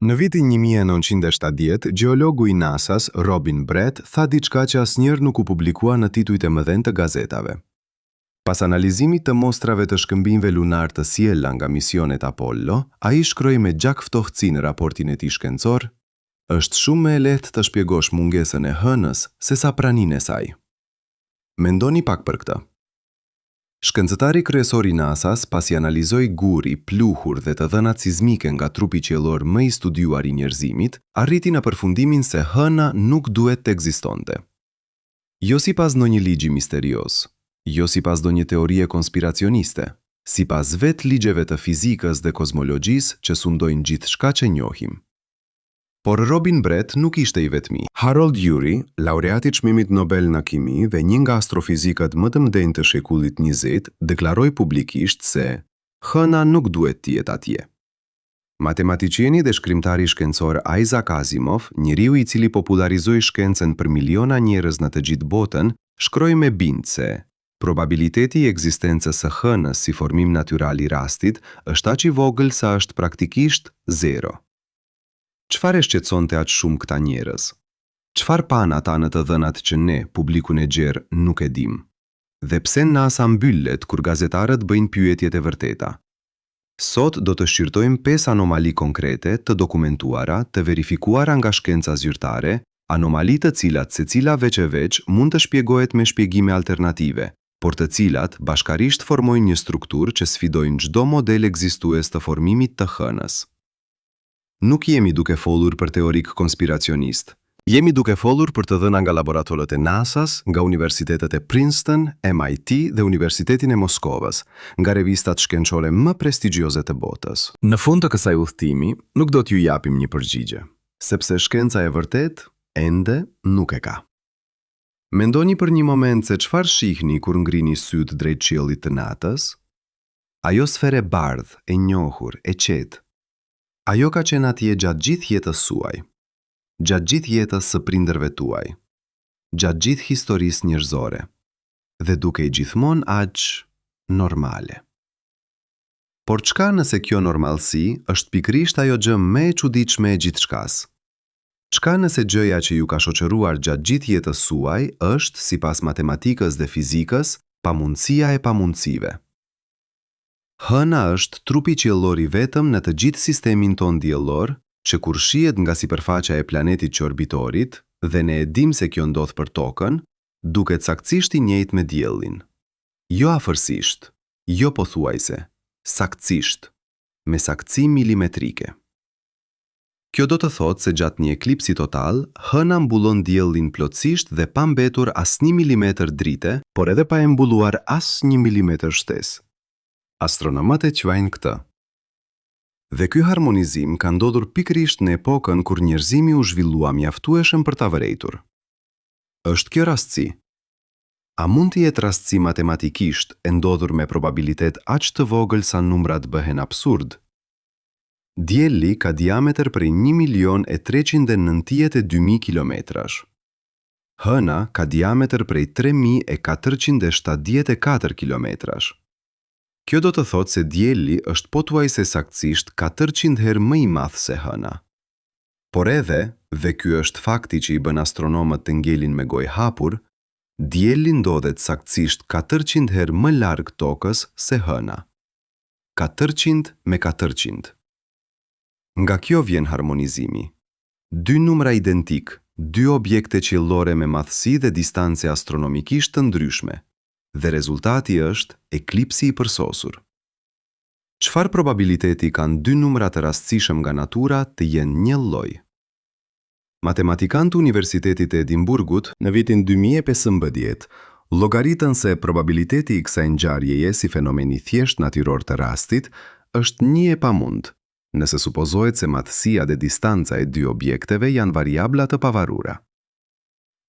Në vitin 1970, gjeologu i NASA-s, Robin Brett, tha diçka që asnjëherë nuk u publikua në titujt e mëdhenj të gazetave. Pas analizimit të mostrave të shkëmbimeve lunar të sjellura nga misionet Apollo, ai shkroi me gjak ftohtësi në raportin e tij shkencor: "Është shumë më e lehtë të shpjegosh mungesën e hënës sesa praninë e saj." Mendoni pak për këtë. Shkencëtari kryesor i NASA-s, pasi analizoi guri, pluhur dhe të dhënat sismike nga trupi qiellor më i studiuar i njerëzimit, arriti në përfundimin se hëna nuk duhet të ekzistonte. Jo sipas ndonjë ligji misterioz, jo sipas ndonjë teorie konspiracioniste, sipas vetë ligjeve të fizikës dhe kozmologjisë që sundojnë gjithçka që njohim. Por Robin Brett nuk ishte i vetmi. Harold Urey, laureati i çmimit Nobel në kimi dhe një nga astrofizikët më të mëdhenj të shekullit 20, deklaroi publikisht se hëna nuk duhet të jetë atje. Matematicieni dhe shkrimtari shkencor Isaac Asimov, njeriu i cili popularizoi shkencën për miliona njerëz në të gjithë botën, shkroi me bindje se probabiliteti i ekzistencës së hënës si formim natyral i rastit është aq i vogël sa është praktikisht zero. Çfarë e shqetësonte aq shumë këta njerëz? Çfarë pan ata në të dhënat që ne, publikun e gjerë, nuk e dim? Dhe pse NASA mbyllet kur gazetarët bëjnë pyetjet e vërteta? Sot do të shqyrtojmë 5 anomali konkrete të dokumentuara, të verifikuara nga shkenca zyrtare, anomali të cilat secila veç e veç mund të shpjegohet me shpjegime alternative, por të cilat bashkarisht formojnë një strukturë që sfidojnë çdo model ekzistues të formimit të hënës. Nuk jemi duke folur për teorik konspiracionist. Jemi duke folur për të dhëna nga laboratorët e NASA-s, nga universitetet e Princeton, MIT dhe Universitetin e Moskovës, nga revistat shkencore më prestigjioze të botës. Në fund të kësaj udhëtimi, nuk do t'ju japim një përgjigje, sepse shkenca e vërtet ende nuk e ka. Mendoni për një moment se çfarë shihni kur ngrini syt drejt qiellit të natës? Ajo sferë e bardhë, e njohur, e qetë. Ajo ka qenë atje gjatë gjithë jetës suaj, gjatë gjithë jetës së prindërve tuaj, gjatë gjithë historisë njerëzore, dhe duke i gjithmonë aq normale. Por çka nëse kjo normalsi është pikërisht ajo gjë më e çuditshme e gjithçkas? Çka nëse gjëja që ju ka shoqëruar gjatë gjithë jetës suaj është, sipas matematikës dhe fizikës, pamundësia e pamundësive? Hëna është trupi qiellor i vetëm në të gjithë sistemin ton diellor, që kur shihet nga sipërfaqja e planetit që orbitorit, dhe ne e dim se kjo ndodh për tokën, duket saktësisht i njëjtë me diellin. Jo afërsisht, jo pothuajse, saktësisht, me saktësi milimetrike. Kjo do të thotë se gjatë një eklipsi total, hëna mbullon diellin plotësisht dhe pa mbetur as 1 milimetër drite, por edhe pa e mbulluar as 1 milimetër shtesë. Astronomët e quajnë këtë. Dhe ky harmonizim ka ndodhur pikërisht në epokën kur njerëzimi u zhvillua mjaftueshëm për ta vërejtur. Është kjo rastësi? A mund të jetë rastësi matematikisht e ndodhur me probabilitet aq të vogël sa numrat bëhen absurd? Dielli ka diametër prej 1.392.000 kilometrash. Hëna ka diametër prej 3.474 kilometrash. Kjo do të thotë se dielli është pothuajse saktësisht 400 herë më i madh se hëna. Por edhe, dhe ky është fakti që i bën astronomët të ngelin me gojë hapur, dielli ndodhet saktësisht 400 herë më larg tokës se hëna. 400 me 400. Nga kjo vjen harmonizimi. Dy numra identik, dy objekte qiellore me madhësi dhe distance astronomikisht të ndryshme. Dhe rezultati është eklipsi i përsosur. Çfarë probabiliteti kanë dy numra të rastësishëm nga natura të jenë një lloj? Matematikantë Universitetit e Edimburgut në vitin 2015 llogaritën se probabiliteti i kësaj ngjarjeje si fenomeni thjesht natyror të rastit është 1 e pamund, nëse supozohet se madhësia dhe distanca e dy objekteve janë variabla të pavarura.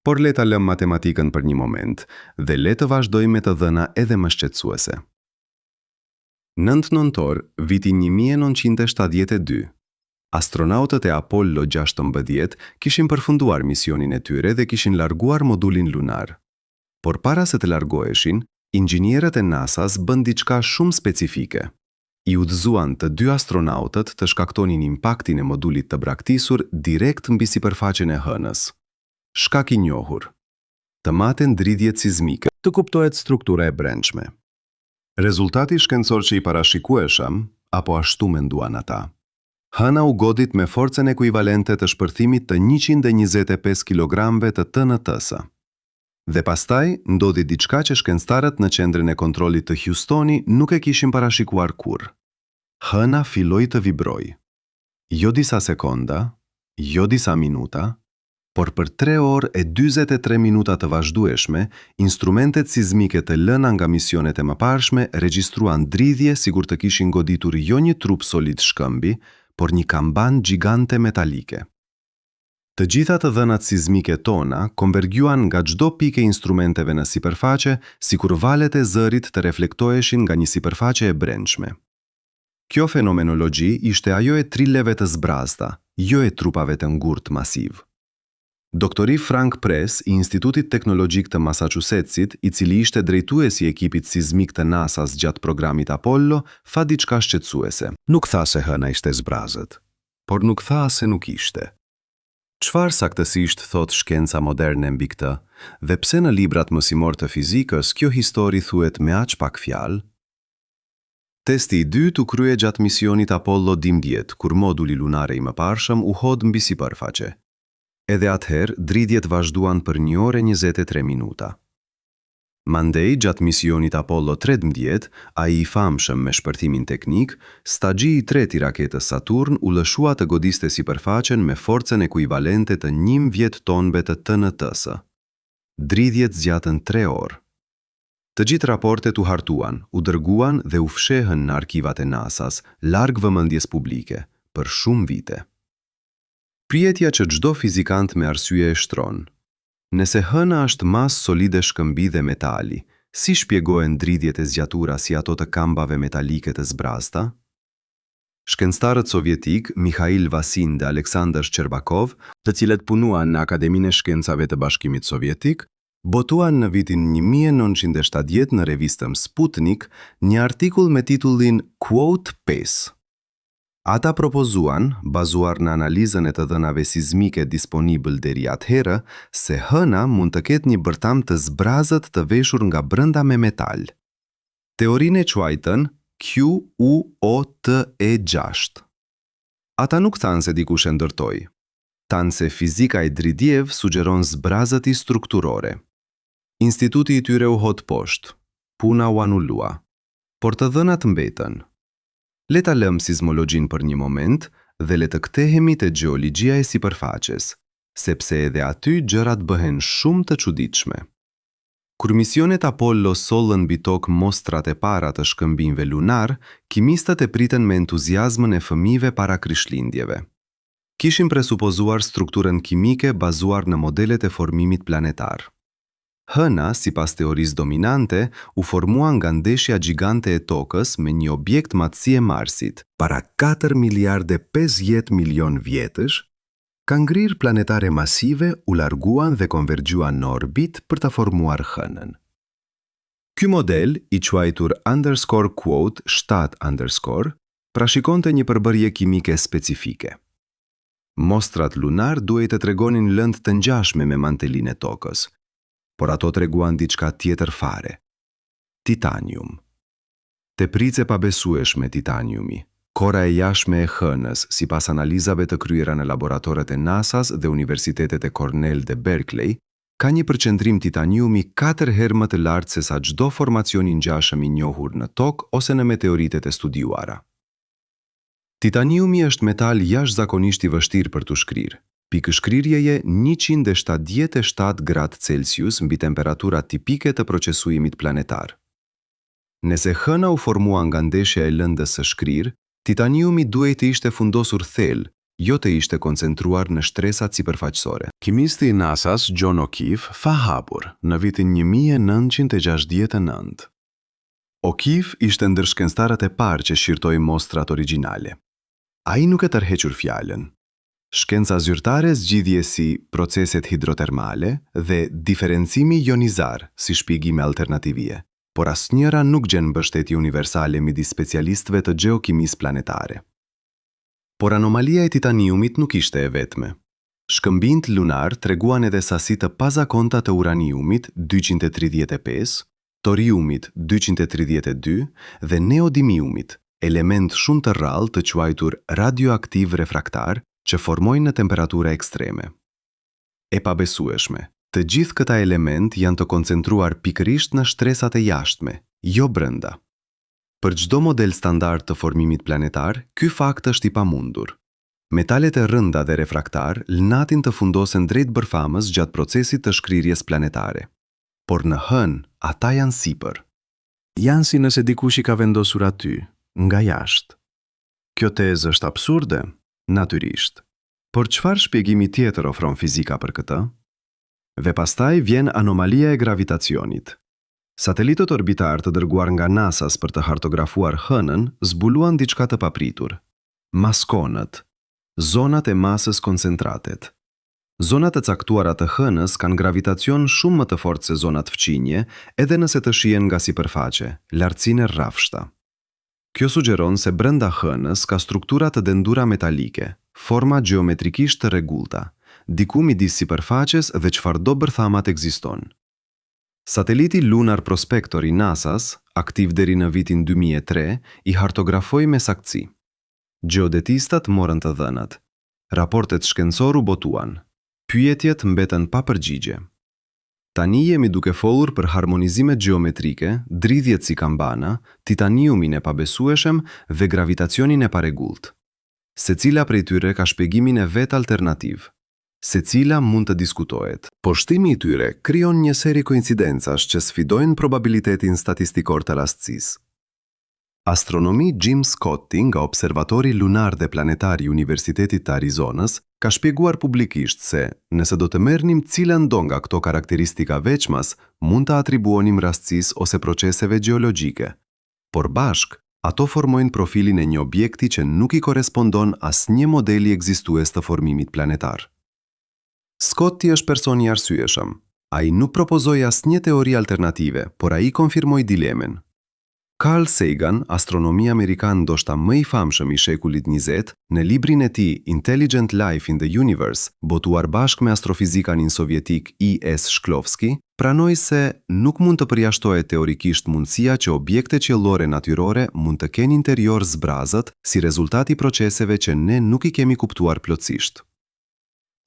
Por le ta lëm matematikën për një moment dhe le të vazhdojmë me të dhëna edhe më shqetësuese. 9 nëntor, viti 1972. Astronautët e Apollo 16 kishin përfunduar misionin e tyre dhe kishin larguar modulin lunar. Por para se të largoheshin, inxhinierët e NASA-s bën diçka shumë specifike. I udhëzuan të dy astronautët të shkaktonin impaktin e modulit të braktisur direkt mbi sipërfaqen e hënës. Shkak i njohur. Të maten dridhjet sismike, të kuptohet struktura e brendshme. Rezultati shkencor që i parashikueshëm, apo ashtu menduan ata. Hëna u godit me forcën ekuivalente të shpërthimit të 125 kg të TNT-së. Dhe pastaj, ndodhi diçka që shkencëtarët në qendrën e kontrollit të Houstoni nuk e kishin parashikuar kurrë. Hëna filloi të vibroj. Jo disa sekonda, jo disa minuta, por për 3 orë e 43 minuta të vazhdueshme, instrumentet sismike të lëna nga misionet e mëparshme regjistruan dridhje sikur të kishin goditur jo një trup solid shkëmbi, por një kamban gjigante metalike. Të gjitha të dhënat sismike tona konvergjuan nga çdo pikë e instrumenteve në sipërfaqe, sikur valet e zërit të reflektoheshin nga një sipërfaqe e brendshme. Kjo fenomenologji ishte ajo e trilleve të zbrazta, jo e trupave të ngurtë masiv. Doktori Frank Press i Institutit Teknologjik të Massachusettsit, i cili ishte drejtuesi i ekipit sismik të NASA-s gjatë programit Apollo, tha diçka shqetësuese. Nuk tha se hëna ishte zbrazët, por nuk tha se nuk ishte. Çfarë saktësisht thot shkenca moderne mbi këtë, dhe pse në librat mësimor të fizikës kjo histori thuhet me aq pak fjalë? Testi i dytë u krye gjatë misionit Apollo 12, kur moduli lunare i mëparshëm u hodh mbi sipërfaqe. Edhe atëherë, dridhjet vazhduan për 1 orë e 23 minuta. Mandej, gjatë misionit Apollo 13, ai i famshëm me shpërthimin teknik, stagji i tretë i raketës Saturn u lëshua të godiste sipërfaqen me forcën ekuivalente të 11 tonëve të TNT-së. Dridhjet zgjatën 3 orë. Të gjithë raportet u hartuan, u dërguan dhe u fshehën në arkivat e NASA-s, larg vëmendjes publike, për shumë vite. Pyetja që çdo fizikant me arsye e shtron. Nëse hëna është masë solide shkëmbi dhe metali, si shpjegohen dridhjet e zgjatura si ato të kambave metalike të zbrazta? Shkencëtarët sovjetik Mikhail Vasin dhe Aleksandr Shcherbakov, të cilët punuan në Akademinë e Shkencave të Bashkimit Sovjetik, botuan në vitin 1970 në revistën Sputnik një artikull me titullin Quote 5. Ata propozuan, bazuar në analizën e të dhënave sismike disponibël deri atëherë, se hëna mund të ketë një bërtam të zbrazët të veshur nga brenda me metal. Teorinë e quajtën QUOTE6. Ata nuk thanë se dikush e ndërtoi. Tanë se fizika e dridhjeve sugjeron zbrazët i strukturore. Instituti i tyre u hodh poshtë, puna u anullua, por të dhënat mbetën. Le ta lëm sismologjin për një moment dhe le të kthehemi te gjeologjia e sipërfaqes, sepse edhe aty gjërat bëhen shumë të çuditshme. Kur misionet Apollo sollën mbi tokë mostrat e para të shkëmbimeve lunar, kimistët e pritën me entuziazmën e fëmijëve para krishtlindjeve. Kishin presupozuar strukturën kimike bazuar në modelet e formimit planetar. Hëna, sipas teorisë dominante, u formua nga ndeshja gjigante e tokës me një objekt matësie Marsit. Para 4 miliardë 50 milion vjetësh, ka ngrirë planetare masive u larguan dhe konvergjuan në orbit për të formuar hënën. Ky model, i quajtur _quote 7_, prashikonte një përbërje kimike specifike. Mostrat lunar duhej të tregonin lëndë të ngjashme me mantelinë e tokës, por ato treguan diçka tjetër fare. Titanium. Teprice pabesueshme titaniumi. Kora e jashtme e hënës, sipas analizave të kryera në laboratoret e NASA-s dhe universitetet e Cornell dhe Berkeley, ka një përqendrim titaniumi 4 herë më të lartë se sa çdo formacion i ngjashëm i njohur në tokë ose në meteoritet e studiuara. Titaniumi është metal jashtëzakonisht i vështirë për të shkrirë. Pikë shkrirjeje 177 gradë Celsius mbi temperaturat tipike të procesuimit planetar. Nëse hëna u formua nga ndeshja e lëndës së shkrirë, titaniumi duhej të ishte fundosur thellë, jo të ishte koncentruar në shtresat sipërfaqësore. Kimisti i NASA-s John O'Keefe tha hapur në vitin 1969. O'Keefe ishte ndër shkencëtarët e parë që shqirtoi mostrat origjinale. Ai nuk e tërhequr fjalën. Shkenca zyrtare zgjidhje si proceset hidrotermale dhe diferencimi ionizar si shpjegime alternativie. por asnjëra nuk gjen mbështetje universale midis specialistëve të gjeokimisë planetare. Por anomalia e titaniumit nuk ishte e vetme. Shkëmbinjt lunar treguan edhe sasi të pazakonta të uraniumit 235, toriumit 232 dhe neodimiumit, element shumë të rrallë të quajtur radioaktiv refraktar që formojnë në temperatura ekstreme. E pabesueshme, të gjithë këta element janë të koncentruar pikërisht në shtresat e jashtme, jo brenda. Për çdo model standard të formimit planetar, ky fakt është i pamundur. Metalet e rënda dhe refraktar lënatin të fundosen drejt bërthamës gjatë procesit të shkrirjes planetare. Por në hën, ata janë sipër. Janë si nëse dikush i ka vendosur aty, nga jashtë. Kjo tezë është absurde? Natyrisht. Por çfarë shpjegimi tjetër ofron fizika për këtë? Dhe pastaj vjen anomalia e gravitacionit. Satelitët orbitar të dërguar nga NASA për të hartografuar hënën zbuluan diçka të papritur. Maskonët, zonat e masës koncentratet. Zonat e caktuara të hënës kanë gravitacion shumë më të fortë se zonat fqinje, edhe nëse të shihen nga sipërfaqe, lartësinë e rrafshta. Kjo sugjeron se brenda hënës ka struktura të dendura metalike, forma geometrikisht të rregullta, diku midis sipërfaqes dhe çfarëdo bërthamat ekziston. Sateliti Lunar Prospector i NASA-s, aktiv deri në vitin 2003, i hartografoi me saktësi. Geodetistat morën të dhënat. Raportet shkencor u botuan. Pyetjet mbetën pa përgjigje. Tani jemi duke folur për harmonizimet geometrike, dridhjet si kambana, titaniumin e pabesueshëm dhe gravitacionin e parregullt. Secila prej tyre ka shpjegimin e vet alternativ. Secila mund të diskutohet, por shtimi i tyre krijon një seri koincidencash që sfidojnë probabilitetin statistikor të rastësisë. Astronomi Jim Scotti nga Observatori Lunar dhe Planetar i Universitetit të Arizonës ka shpjeguar publikisht se, nëse do të merrnim cilëndo nga këto karakteristika veçmas, mund të atribuonim rastësisë ose proceseve gjeologjike. Por bashk, ato formojnë profilin e një objekti që nuk i korespondon asnjë modeli ekzistues të formimit planetar. Scotti është person i arsyeshëm. Ai nuk propozoi asnjë teori alternative, por ai konfirmoi dilemen. Carl Sagan, astronomi amerikan ndoshta më i famshëm i shekullit 20, në librin e tij Intelligent Life in the Universe, botuar bashkë me astrofizikanin sovjetik I.S. Shklovsky, pranoi se nuk mund të përjashtohet teorikisht mundësia që objekte qiellore natyrore mund të kenë interior zbrazët si rezultat i proceseve që ne nuk i kemi kuptuar plotësisht.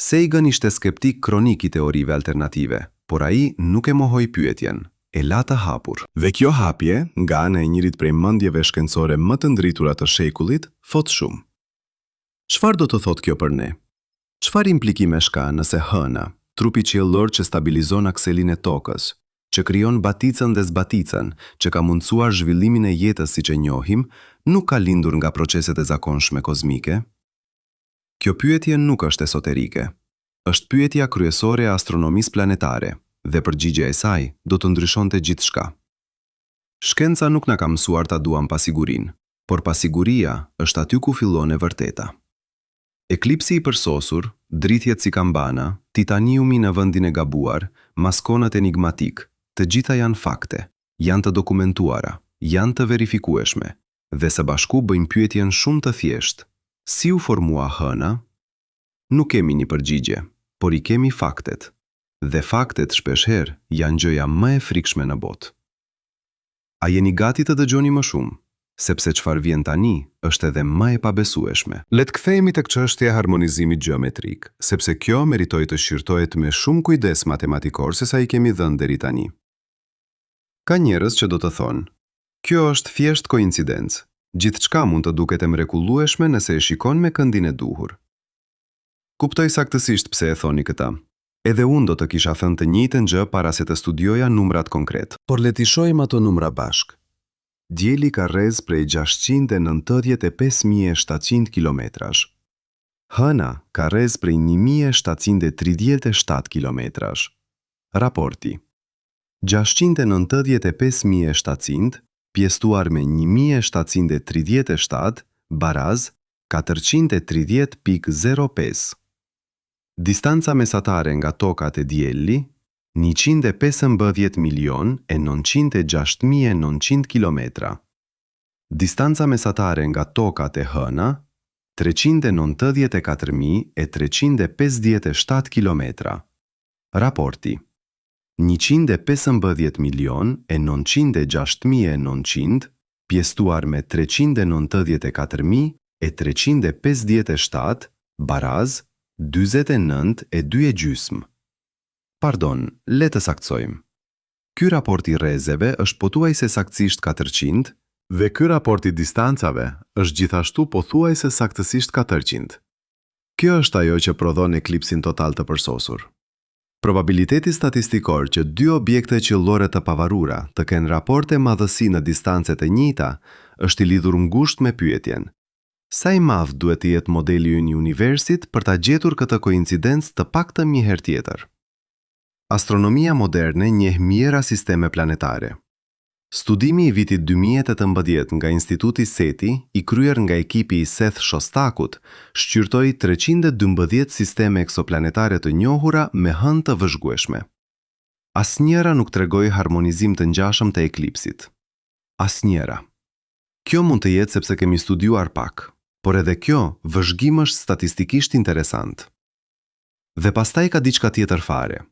Sagan ishte skeptik kronik i teorive alternative, por ai nuk e mohoi pyetjen. E la të hapur. Dhe kjo hapje, nga ana e njërit prej mendjeve shkencore më të ndritura të shekullit, thot shumë. Çfarë do të thot kjo për ne? Çfarë implikimesh ka nëse hëna, trupi qiellor që stabilizon akselin e tokës, që krijon baticën dhe zbaticën, që ka mundësuar zhvillimin e jetës siç e njohim, nuk ka lindur nga proceset e zakonshme kozmike? Kjo pyetje nuk është esoterike. Është pyetja kryesore e astronomisë planetare. Dhe përgjigja e saj do të ndryshonte gjithçka. Shkenca nuk na ka mësuar ta duam pasigurinë, por pasiguria është aty ku fillon e vërteta. Eklipsi i përsosur, dritjet si kambana, titaniumi në vendin e gabuar, maskonat enigmatik, të gjitha janë fakte, janë të dokumentuara, janë të verifikueshme, dhe së bashku bëjnë pyetjen shumë të thjeshtë. Si u formua hëna? Nuk kemi një përgjigje, por i kemi faktet. Dhe faktet shpeshherë janë gjëja më e frikshme në botë. A jeni gati të dëgjoni më shumë? Sepse çfarë vjen tani është edhe më e pabesueshme. Le të kthehemi tek çështja e harmonizimit gjeometrik, sepse kjo meritoi të shqyrtohet me shumë kujdes matematikor se sa i kemi dhënë deri tani. Ka njerëz që do të thonë, kjo është thjesht koincidencë. Gjithçka mund të duket e mrekullueshme nëse e shikon me këndin e duhur. Kuptoj saktësisht pse e thoni këtë. Edhe unë do të kisha thënë të njëjtën gjë para se të studioja numrat konkret. Por le t'i shohim ato numra bashk. Dieli ka rrez prej 695.700 kilometrash. Hëna ka rrez prej 1.737 kilometrash. Raporti. 695.700 pjesëtuar me 1.737 baraz 430.05. Distanca mesatare nga tokat e dielli 115.906.900 kilometra. Distanca mesatare nga toka te hëna 394.357 kilometra. Raporti: 115.906.900 pjesëtuar me 394.357 baraz 49.2. Pardon, le të saktsojmë. Ky raport i rrezeve është pothuajse saktësisht 400 dhe ky raport i distancave është gjithashtu pothuajse saktësisht 400. Kjo është ajo që prodhon eklipsin total të përsosur. Probabiliteti statistikor që dy objekte qiellore të pavarura të kenë raporte madhësi në distance të njëjta është i lidhur ngushtë me pyetjen: sa i madh duhet të jetë modeli ynë i universit për ta gjetur këtë koincidencë të paktën një herë tjetër? Astronomia moderne njeh mijëra sisteme planetare. Studimi i vitit 2018 nga Instituti SETI, i kryer nga ekipi i Seth Shostakut, shqyrtoi 312 sisteme eksoplanetare të njohura me hënë të vëzhgueshme. Asnjëra nuk tregoi harmonizim të ngjashëm të eklipsit. Asnjëra. Kjo mund të jetë sepse kemi studiuar pak, por edhe kjo vëzhgim është statistikisht interesant. Dhe pastaj ka diçka tjetër fare.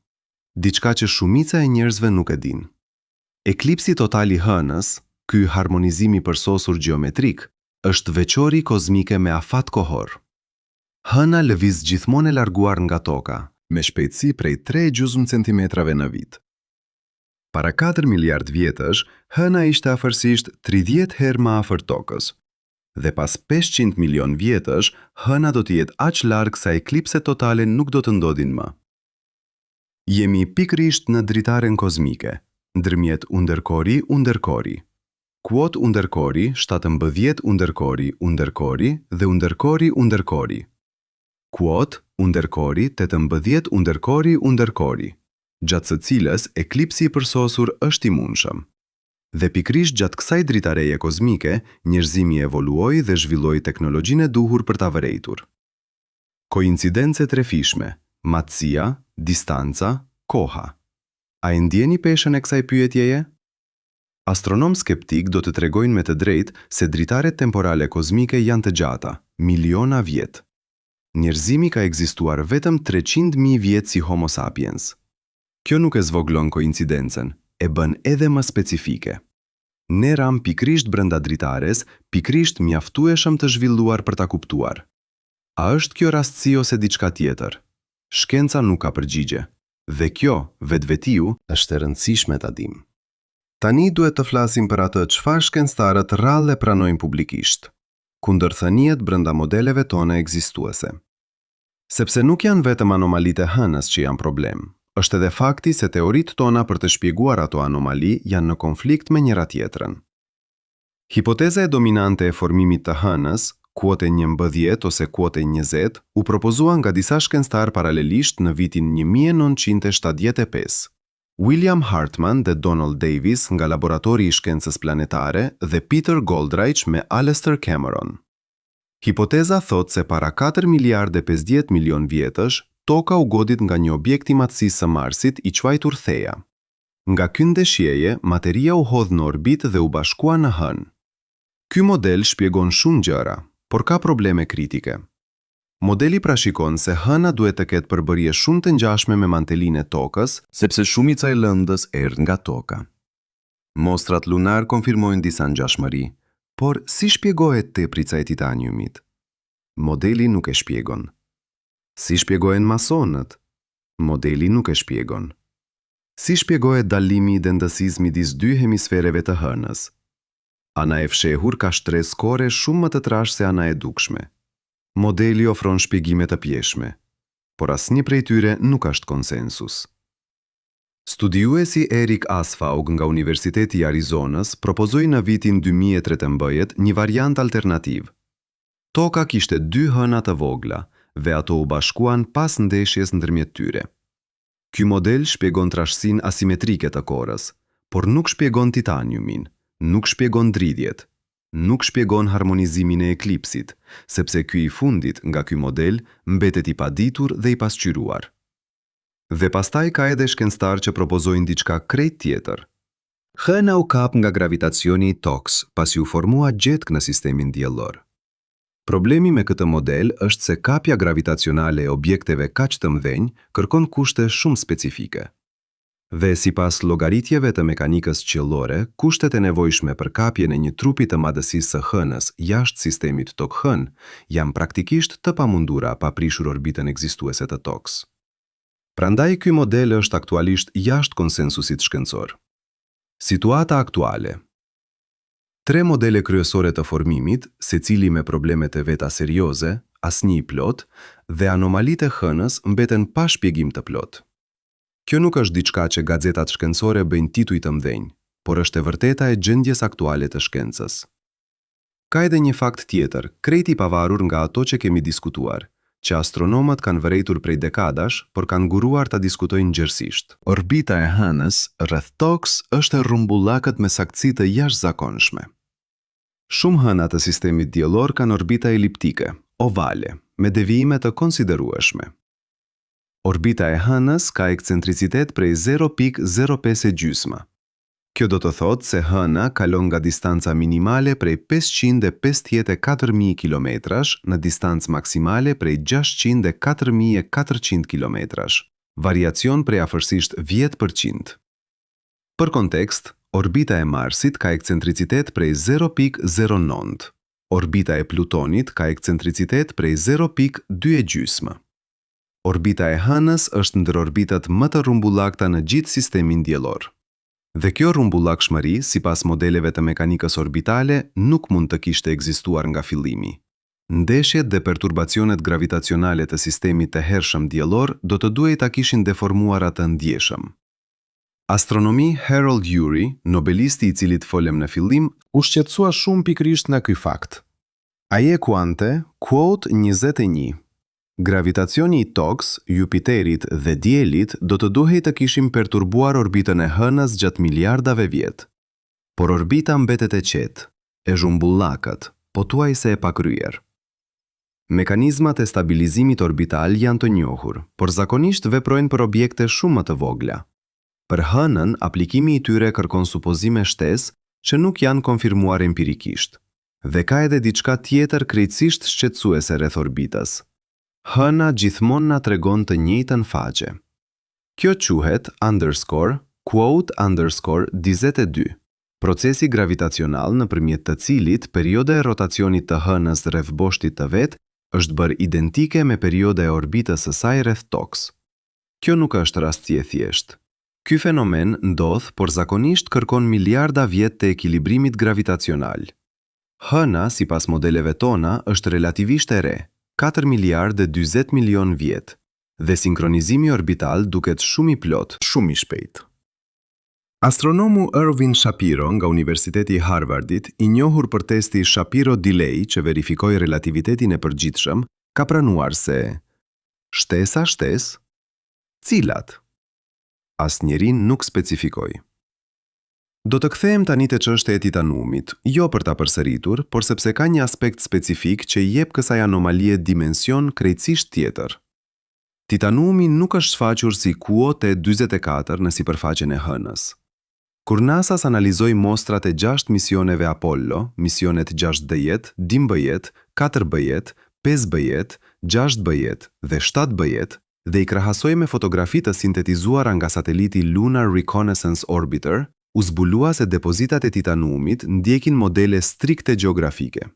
Diçka që shumica e njerëzve nuk e din. Eklipsi total i hënës, ky harmonizim i përsosur gjeometrik, është veçori kozmike me afat kohor. Hëna lëviz gjithmonë e larguar nga toka, me shpejtësi prej 3,5 cm në vit. Para 4 miliard vjetësh, hëna ishte afërsisht 30 herë më afër tokës. Dhe pas 500 milion vjetësh, hëna do të jetë aq larg sa eklipset totale nuk do të ndodhin më. Jemi pikërisht në dritaren kozmike, ndërmjet undërkori, kuot undërkori, 17 undërkori dhe undërkori. Kuot undërkori, 18 undërkori, gjatë së cilës eklipsi i përsosur është i mundshëm. Dhe pikërisht gjatë kësaj dritareje kozmike, njerëzimi evoluoi dhe zhvilloi teknologjinë e duhur për ta vërejtur. Koincidence trefishme, matësia, distanca, koha. A e ndjeni peshën e kësaj pyetjeje? Astronom skeptik do të tregojnë me të drejtë se dritaret temporale kozmike janë të gjata, miliona vjet. Njerëzimi ka ekzistuar vetëm 300.000 vjet si Homo sapiens. Kjo nuk e zvoglon koincidencen, e bën edhe më specifike. Ne ram pikrisht brenda dritares, pikrisht mjaftueshëm të zhvilluar për ta kuptuar. A është kjo rastësi ose diçka tjetër? Shkenca nuk ka përgjigje. Dhe kjo, vetvetiu, është e rëndësishme ta dim. Tani duhet të flasim për atë çfarë shkencëtarët rrallë e pranojnë publikisht, kundërthëniet brenda modeleve tona ekzistuese. Sepse nuk janë vetëm anomalitë e hënës që janë problem, është edhe fakti se teoritë tona për të shpjeguar ato anomali janë në konflikt me njëra tjetrën. Hipoteza e dominante e formimit të hënës, kuote 11 ose kuote 20, u propozua nga disa shkencëtar paralelisht në vitin 1975. William Hartman dhe Donald Davis nga Laboratori i Shkencës Planetare dhe Peter Goldreich me Alastair Cameron. Hipoteza thot se para 4 miliardë 50 milion vjetësh, toka u godit nga një objekt i matësisë së Marsit i quajtur Theia. Nga ky ndeshjeje, materia u hodh në orbit dhe u bashkua në hënë. Ky model shpjegon shumë gjëra, por ka probleme kritike. Modeli prashikon se hëna duhet të ketë përbërje shumë të ngjashme me mantelinë e tokës, sepse shumica e lëndës erdh nga toka. Mostrat lunar konfirmojnë disa ngjashmëri, por si shpjegohet teprica e titaniumit? Modeli nuk e shpjegon. Si shpjegohen masonët? Modeli nuk e shpjegon. Si shpjegohet dallimi i dendësisë midis dy hemisfereve të hënës? Ana e fshehur ka shtresë kore shumë më të trashë se ana e dukshme. Modeli ofron shpjegime të pjeshme, por asnjë prej tyre nuk është konsensus. Studiuesi Eric Asfaug nga Universiteti i Arizonës propozoi në vitin 2013 një variant alternativ. Toka kishte dy hëna të vogla dhe ato u bashkuan pas ndeshjes ndërmjet tyre. Ky model shpjegon trashësinë asimetrike të korës, por nuk shpjegon titaniumin, nuk shpjegon dridhjet, nuk shpjegon harmonizimin e eklipsit, sepse ky i fundit nga ky model mbetet i paditur dhe i pasqyruar. Dhe pastaj ka edhe shkencëtar që propozojnë diçka krejt tjetër. Hëna u kap nga gravitacioni i toks, pasi u formua gjetk në sistemin diellor. Problemi me këtë model është se kapja gravitacionale e objekteve kaq të mëdhenj kërkon kushte shumë specifike. Dhe sipas llogaritjeve të mekanikës qiellore, kushtet e nevojshme për kapjen e një trupi të madhësisë së hënës jashtë sistemit tok-hën janë praktikisht të pamundura pa prishur orbitën ekzistuese të toks. Prandaj ky model është aktualisht jashtë konsensusit shkencor. Situata aktuale. 3 modele kryesore të formimit, secili me problemet e veta serioze, asnjë i plot, dhe anomalitë e hënës mbeten pa shpjegim të plot. Kjo nuk është diçka që gazetat shkencore bëjnë tituj të mdhenj, por është e vërteta e gjendjes aktuale të shkencës. Ka edhe një fakt tjetër, krejt i pavarur nga ato që kemi diskutuar, që astronomët kanë vërejtur prej dekadash, por kanë guruar ta diskutojnë gjerësisht. Orbita e hënës rreth toks është e rrumbullakët me saktësi të jashtëzakonshme. Shumë hëna të sistemit diellor kanë orbita eliptike, ovale, me devijime të konsiderueshme. Orbita e hënës ka ekcentricitet prej 0.05 e gjysma. Kjo do të thotë se hëna kalon nga distanca minimale prej 554.000 kilometrash në distancë maksimale prej 604.400 kilometrash, variacion prej afërsisht 10%. Për kontekst, orbita e Marsit ka ekcentricitet prej 0.09. Orbita e Plutonit ka ekcentricitet prej 0.2 e gjysma. Orbita e hënës është ndër orbitat më të rrumbullakta në gjithë sistemin diellor. Dhe kjo rrumbullakshmëri, sipas modeleve të mekanikës orbitale, nuk mund të kishte ekzistuar nga fillimi. Ndeshjet dhe perturbacionet gravitacionale të sistemit të hershëm diellor do të duhej ta kishin deformuar atë ndjeshëm. Astronomi Harold Urey, nobelisti i cilit folem në fillim, u shqetësua shumë pikërisht nga ky fakt. Ai e kuante, quote 21. Gravitacioni i toks, Jupiterit dhe Diellit do të duhej të kishim perturbuar orbitën e hënës gjatë miliardave vjet. Por orbita mbetet e qetë, e zhumbullakët, pothuajse e pakryer. Mekanizmat e stabilizimit orbital janë të njohur, por zakonisht veprojnë për objekte shumë më të vogla. Për hënën, aplikimi i tyre kërkon supozime shtesë që nuk janë konfirmuar empirikisht. Dhe ka edhe diçka tjetër krejtësisht shqetësuese rreth orbitës. Hëna gjithmonë na tregon të njëjtën faqe. Kjo quhet quote 42, procesi gravitacional nëpërmjet të cilit perioda e rotacionit të hënës rreth boshtit të vet është bërë identike me perioda e orbitës së saj rreth toks. Kjo nuk është rastësi e thjeshtë. Ky fenomen ndodh, por zakonisht kërkon miliarda vjet të ekuilibrimit gravitacional. Hëna, sipas modeleve tona, është relativisht e re, 4 miliardë 40 milion vjet, dhe sinkronizimi orbital duket shumë i plot, shumë i shpejt. Astronomu Irving Shapiro nga Universiteti i Harvardit, i njohur për testi Shapiro-Delay që verifikoi relativitetin e përgjithshëm, ka pranuar se shtesa shtesë, cilat? Asnjëri nuk specifikoi. Do të kthehem tani te çështja e titanumit, jo për ta përsëritur, por sepse ka një aspekt specifik që i jep kësaj anomalie dimension krejtësisht tjetër. Titanumi nuk është shfaqur si kuote 44 në sipërfaqen e hënës. Kur NASA analizoi mostrat e 6 misioneve Apollo, misionet 6D-jet, 10B-jet, 4B-jet, 5B-jet, 6B-jet dhe 7B-jet, dhe i krahasoi me fotografi të sintetizuara nga sateliti Lunar Reconnaissance Orbiter, u zbulua se depozitat e titanumit ndjekin modele strikte gjeografike.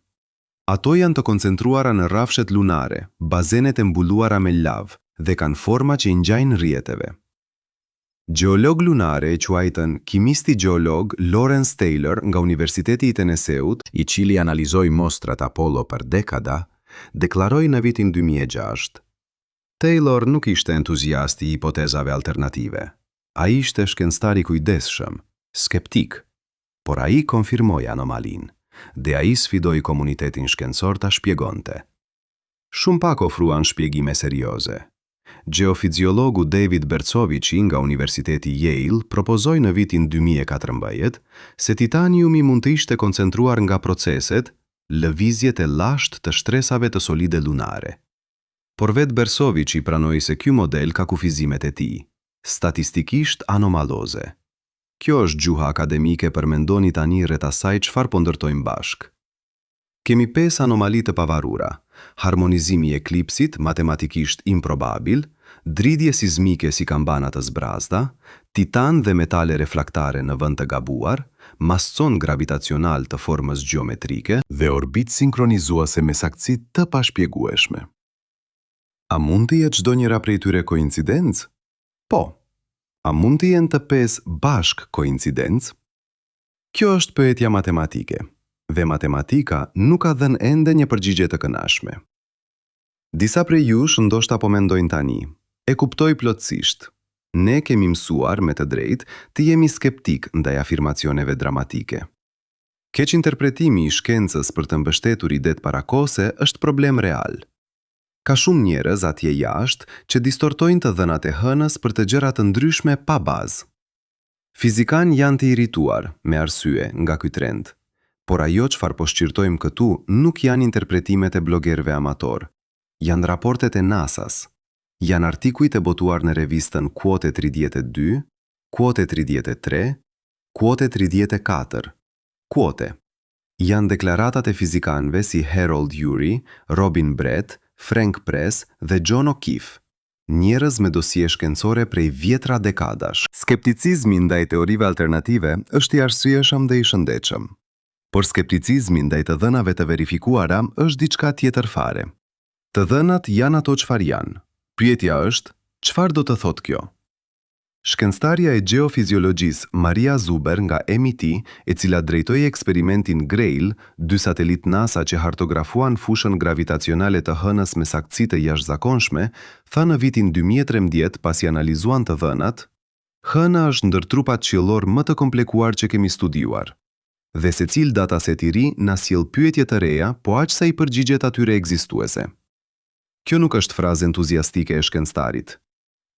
Ato janë të koncentruara në rrafshet lunare, bazenet e mbuluara me lavë dhe kanë forma që i ngjajnë rrjeteve. Gjeolog lunare e quajtën kimisti gjeolog Lawrence Taylor nga Universiteti i Tennesseut, i cili analizoi mostrat Apollo për dekada, deklaroi në vitin 2006. Taylor nuk ishte entuziast i hipotezave alternative. Ai ishte shkencëtar i kujdesshëm, skeptik, por ai konfirmoi anomalin, dhe ai sfidoi komunitetin shkencor ta shpjegonte. Shumë pak ofruan shpjegime serioze. Geofiziologu David Bercovici nga Universiteti Yale propozoi në vitin 2014 se titaniumi mund të ishte koncentruar nga proceset, lëvizjet e lashtë të shtresave të solide lunare. por vetë Bersovic i pranoi se ky model ka kufizimet e tij, statistikisht anomaloze. Kjo është gjuha akademike për mendoni tani rreth asaj çfarë po ndërtojmë bashk. Kemi 5 anomali të pavarura: harmonizimi i eklipsit, matematikisht improbabil, dridhje sizmike si kambana të zbrazda, titan dhe metale refraktare në vend të gabuar, mascon gravitacional të formës gjeometrike dhe orbit sinkronizuese me saktësi të pashpjegueshme. A mund të jetë çdonjëra prej tyre koincidencë? Po. A mund të jenë të 5 bashk koincidencë? Kjo është pyetja matematike, dhe matematika nuk ka dhënë ende një përgjigje të kënaqshme. Disa prej jush ndoshta po mendojnë tani: e kuptoj plotësisht. Ne kemi mësuar me të drejtë të jemi skeptik ndaj afirmacioneve dramatike. Keq interpretimi i shkencës për të mbështetur idet parakose është problem real. Ka shumë njerëz atje jashtë që distortojnë të dhënat e hënës për të gjëra të ndryshme pa bazë. Fizikan janë të irrituar me arsye nga ky trend, por ajo çfarë po shqirtojmë këtu nuk janë interpretimet e blogerëve amator. Janë raportet e NASA-s. Janë artikujt e botuar në revistën Quote 32, Quote 33, Quote 34. Quote. Janë deklaratat e fizikanëve si Harold Urey, Robin Brett, Frank Press dhe John O'Keefe, njerëz me dosie shkencore prej vjetra dekadash. Skepticizmi ndaj teorive alternative është i arsyeshëm dhe i shëndetshëm. Por skepticizmi ndaj të dhënave të verifikuara është diçka tjetër fare. Të dhënat janë ato çfarë janë. Pyetja është, çfarë do të thotë kjo? Shkencëtarja e gjeofiziologjisë Maria Zuber nga MIT, e cila drejtoi eksperimentin Grail, 2 satelit NASA që hartografuan fushën gravitacionale të hënës me saktësi të jashtëzakonshme, tha në vitin 2013 pasi analizuan të dhënat: hëna është ndër trupat qiellor më të komplekuar që kemi studiuar. Dhe secil dataset i ri na sjell pyetje të reja, po aq sa i përgjigjet atyre ekzistuese. Kjo nuk është frazë entuziastike e shkencëtarit.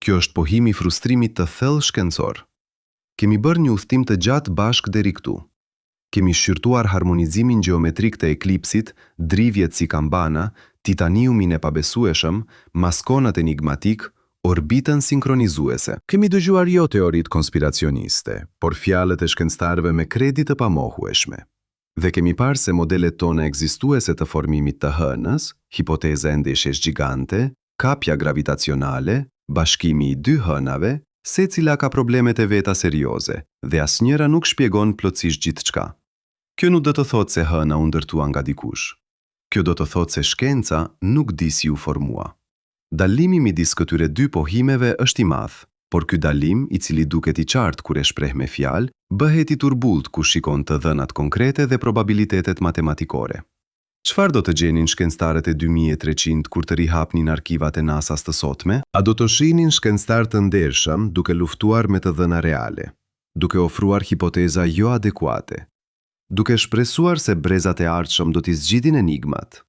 Kjo është pohimi i frustrimit të thellë shkencor. Kemi bërë një udhtim të gjatë bashkë deri këtu. Kemi shqyrtuar harmonizimin gjeometrik të eklipsit, drivjet si kambana, titaniumin e pabesueshëm, maskonat enigmatik, orbitën sinkronizuese. Kemi dëgjuar jo teoritë konspiracioniste, por fjalët e shkencëtarëve me kredi të pamohueshme. Dhe kemi parë se modelet tona ekzistuese të formimit të hënës, hipoteza e ndeshjes gjigante, kapja gravitacionale, bashkimi i 2 hënave, secila ka problemet e veta serioze dhe asnjëra nuk shpjegon plotësisht gjithçka. Kjo nuk do të thotë se hëna u ndërtua nga dikush. Kjo do të thotë se shkenca nuk di si u formua. Dallimi midis këtyre 2 pohimeve është i madh, por ky dalim, i cili duket i qartë kur e shpreh me fjalë, bëhet i turbullt kur shikon të dhënat konkrete dhe probabilitetet matematikore. Çfarë do të gjenin shkencëtarët e 2300 kur të rihapnin arkivat e NASA-s të sotme? A do të shihnin shkencëtar të ndershëm duke luftuar me të dhëna reale, duke ofruar hipoteza jo adekuate, duke shpresuar se brezat e ardhshëm do t'i zgjidhin enigmat?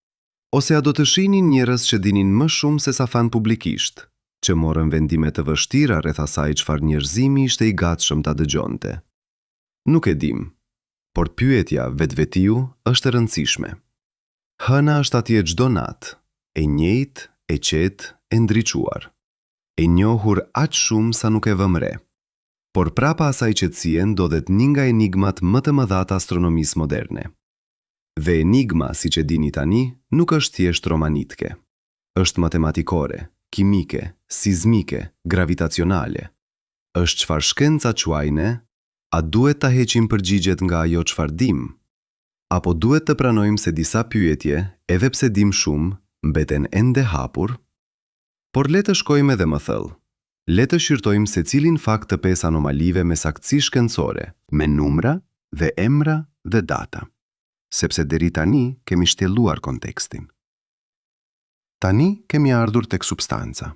Ose a do të shihnin njerëz që dinin më shumë se sa fan publikisht, që morën vendime të vështira rreth asaj çfarë njerëzimi ishte i gatshëm ta dëgjonte? Nuk e dim, por pyetja vetvetiu është e rëndësishme. Hëna është atje çdo natë, e njëjtë, e qetë, e ndriçuar, e njohur aq shumë sa nuk e vëmë re. Por prapa asaj qetësie ndodhet një nga enigmat më të mëdha të astronomisë moderne. Dhe enigma, siç e dini tani, nuk është thjesht romanitike. Është matematikore, kimike, sizmike, gravitacionale. Është çfarë shkenca quajne: a duhet ta heqim përgjigjet nga ajo çfarë dim? Apo duhet të pranojmë se disa pyetje, edhe pse dim shumë, mbeten ende hapur? Por le të shkojmë edhe më thellë. Le të shqyrtojmë secilin fakt të 5 anomalive me saktësi shkencore, me numra dhe emra dhe data. Sepse deri tani kemi shtjelluar kontekstin. Tani kemi ardhur tek substanca.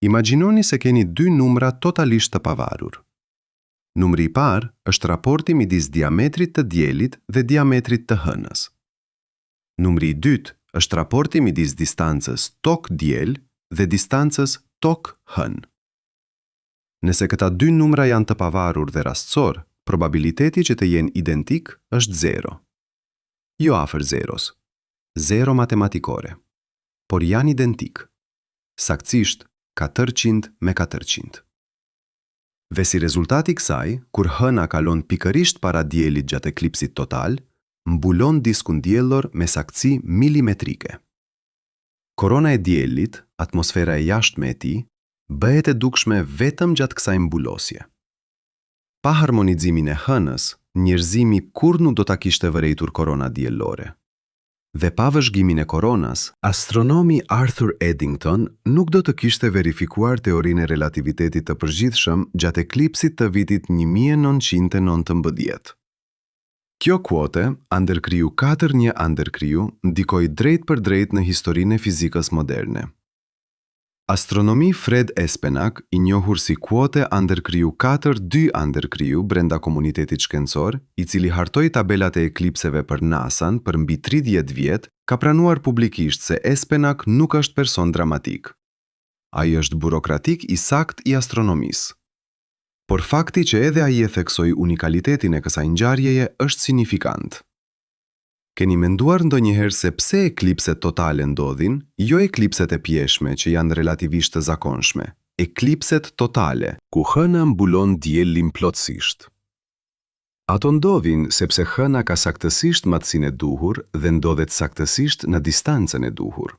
Imagjinoni se keni 2 numra totalisht të pavarur. Numri i parë është raporti midis diametrit të dielit dhe diametrit të hënës. Numri i dytë është raporti midis distancës tok-diel dhe distancës tok-hën. Nëse këta 2 numra janë të pavarur dhe rastësor, probabiliteti që të jenë identik është 0. Jo afër zeros. 0 matematikore. por janë identik. Saktësisht 400 me 400. Dhe si rezultati kësaj, kur hëna kalon pikërisht para diellit gjatë eklipsit total, mbulon diskun diellor me saktësi milimetrike. Korona e diellit, atmosfera e jashtme e tij, bëhet e dukshme vetëm gjatë kësaj mbulosje. Pa harmonizimin e hënës, njerëzimi kurrë nuk do ta kishte vërejtur korona diellore. Dhe pa vëzhgimin e koronas, astronomi Arthur Eddington nuk do të kishte verifikuar teorinë e relativitetit të përgjithshëm gjatë eklipsit të vitit 1919. Kjo kuote, andërkriju 4.1 andërkriju, ndikoi drejt për drejt në historinë e fizikës moderne. Astronomi Fred Espenak, i njohur si kuote andërkriju 4.2 andërkriju brenda komunitetit shkencor, i cili hartoi tabelat e eklipseve për NASA-n për mbi 30 vjet, ka pranuar publikisht se Espenak nuk është person dramatik. Ai është burokratik i sakt i astronomisë. Por fakti që edhe ai e theksoi unikalitetin e kësaj ngjarjeje është signifikant. Keni menduar ndonjëherë se pse eklipset totale ndodhin, jo eklipset e pjeshme që janë relativisht të zakonshme, eklipset totale, ku hëna mbulon diellin plotësisht. Ato ndodhin sepse hëna ka saktësisht matësinë e duhur dhe ndodhet saktësisht në distancën e duhur.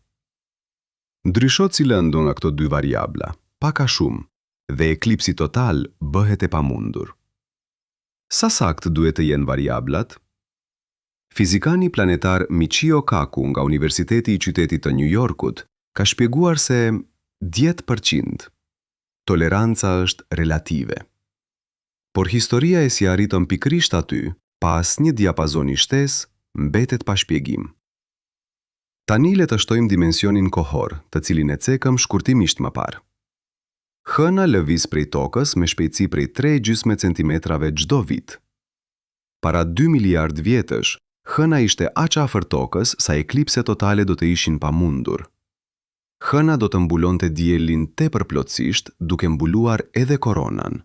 Ndrysho cilëndo nga këto dy variabla, pak a shumë, dhe eklipsi total bëhet e pamundur. Sa sakt duhet të jenë variablat? Fizikani planetar Michio Kaku nga Universiteti i Qytetit të New Yorkut ka shpjeguar se 10% toleranca është relative. Por historia e si arritëm pikërisht aty, pa asnjë diapazon i shtesë, mbetet pa shpjegim. Tani le të shtojmë dimensionin kohor, të cilin e cekëm shkurtimisht më parë. Hëna lëviz prej tokës me shpejtësi prej 3,5 centimetrave çdo vit. Para 2 miliard vjetësh, hëna ishte aq afër tokës sa eklipse totale do të ishin pamundur. Hëna do të mbulonte diellin tepër plotësisht, duke mbuluar edhe koronan.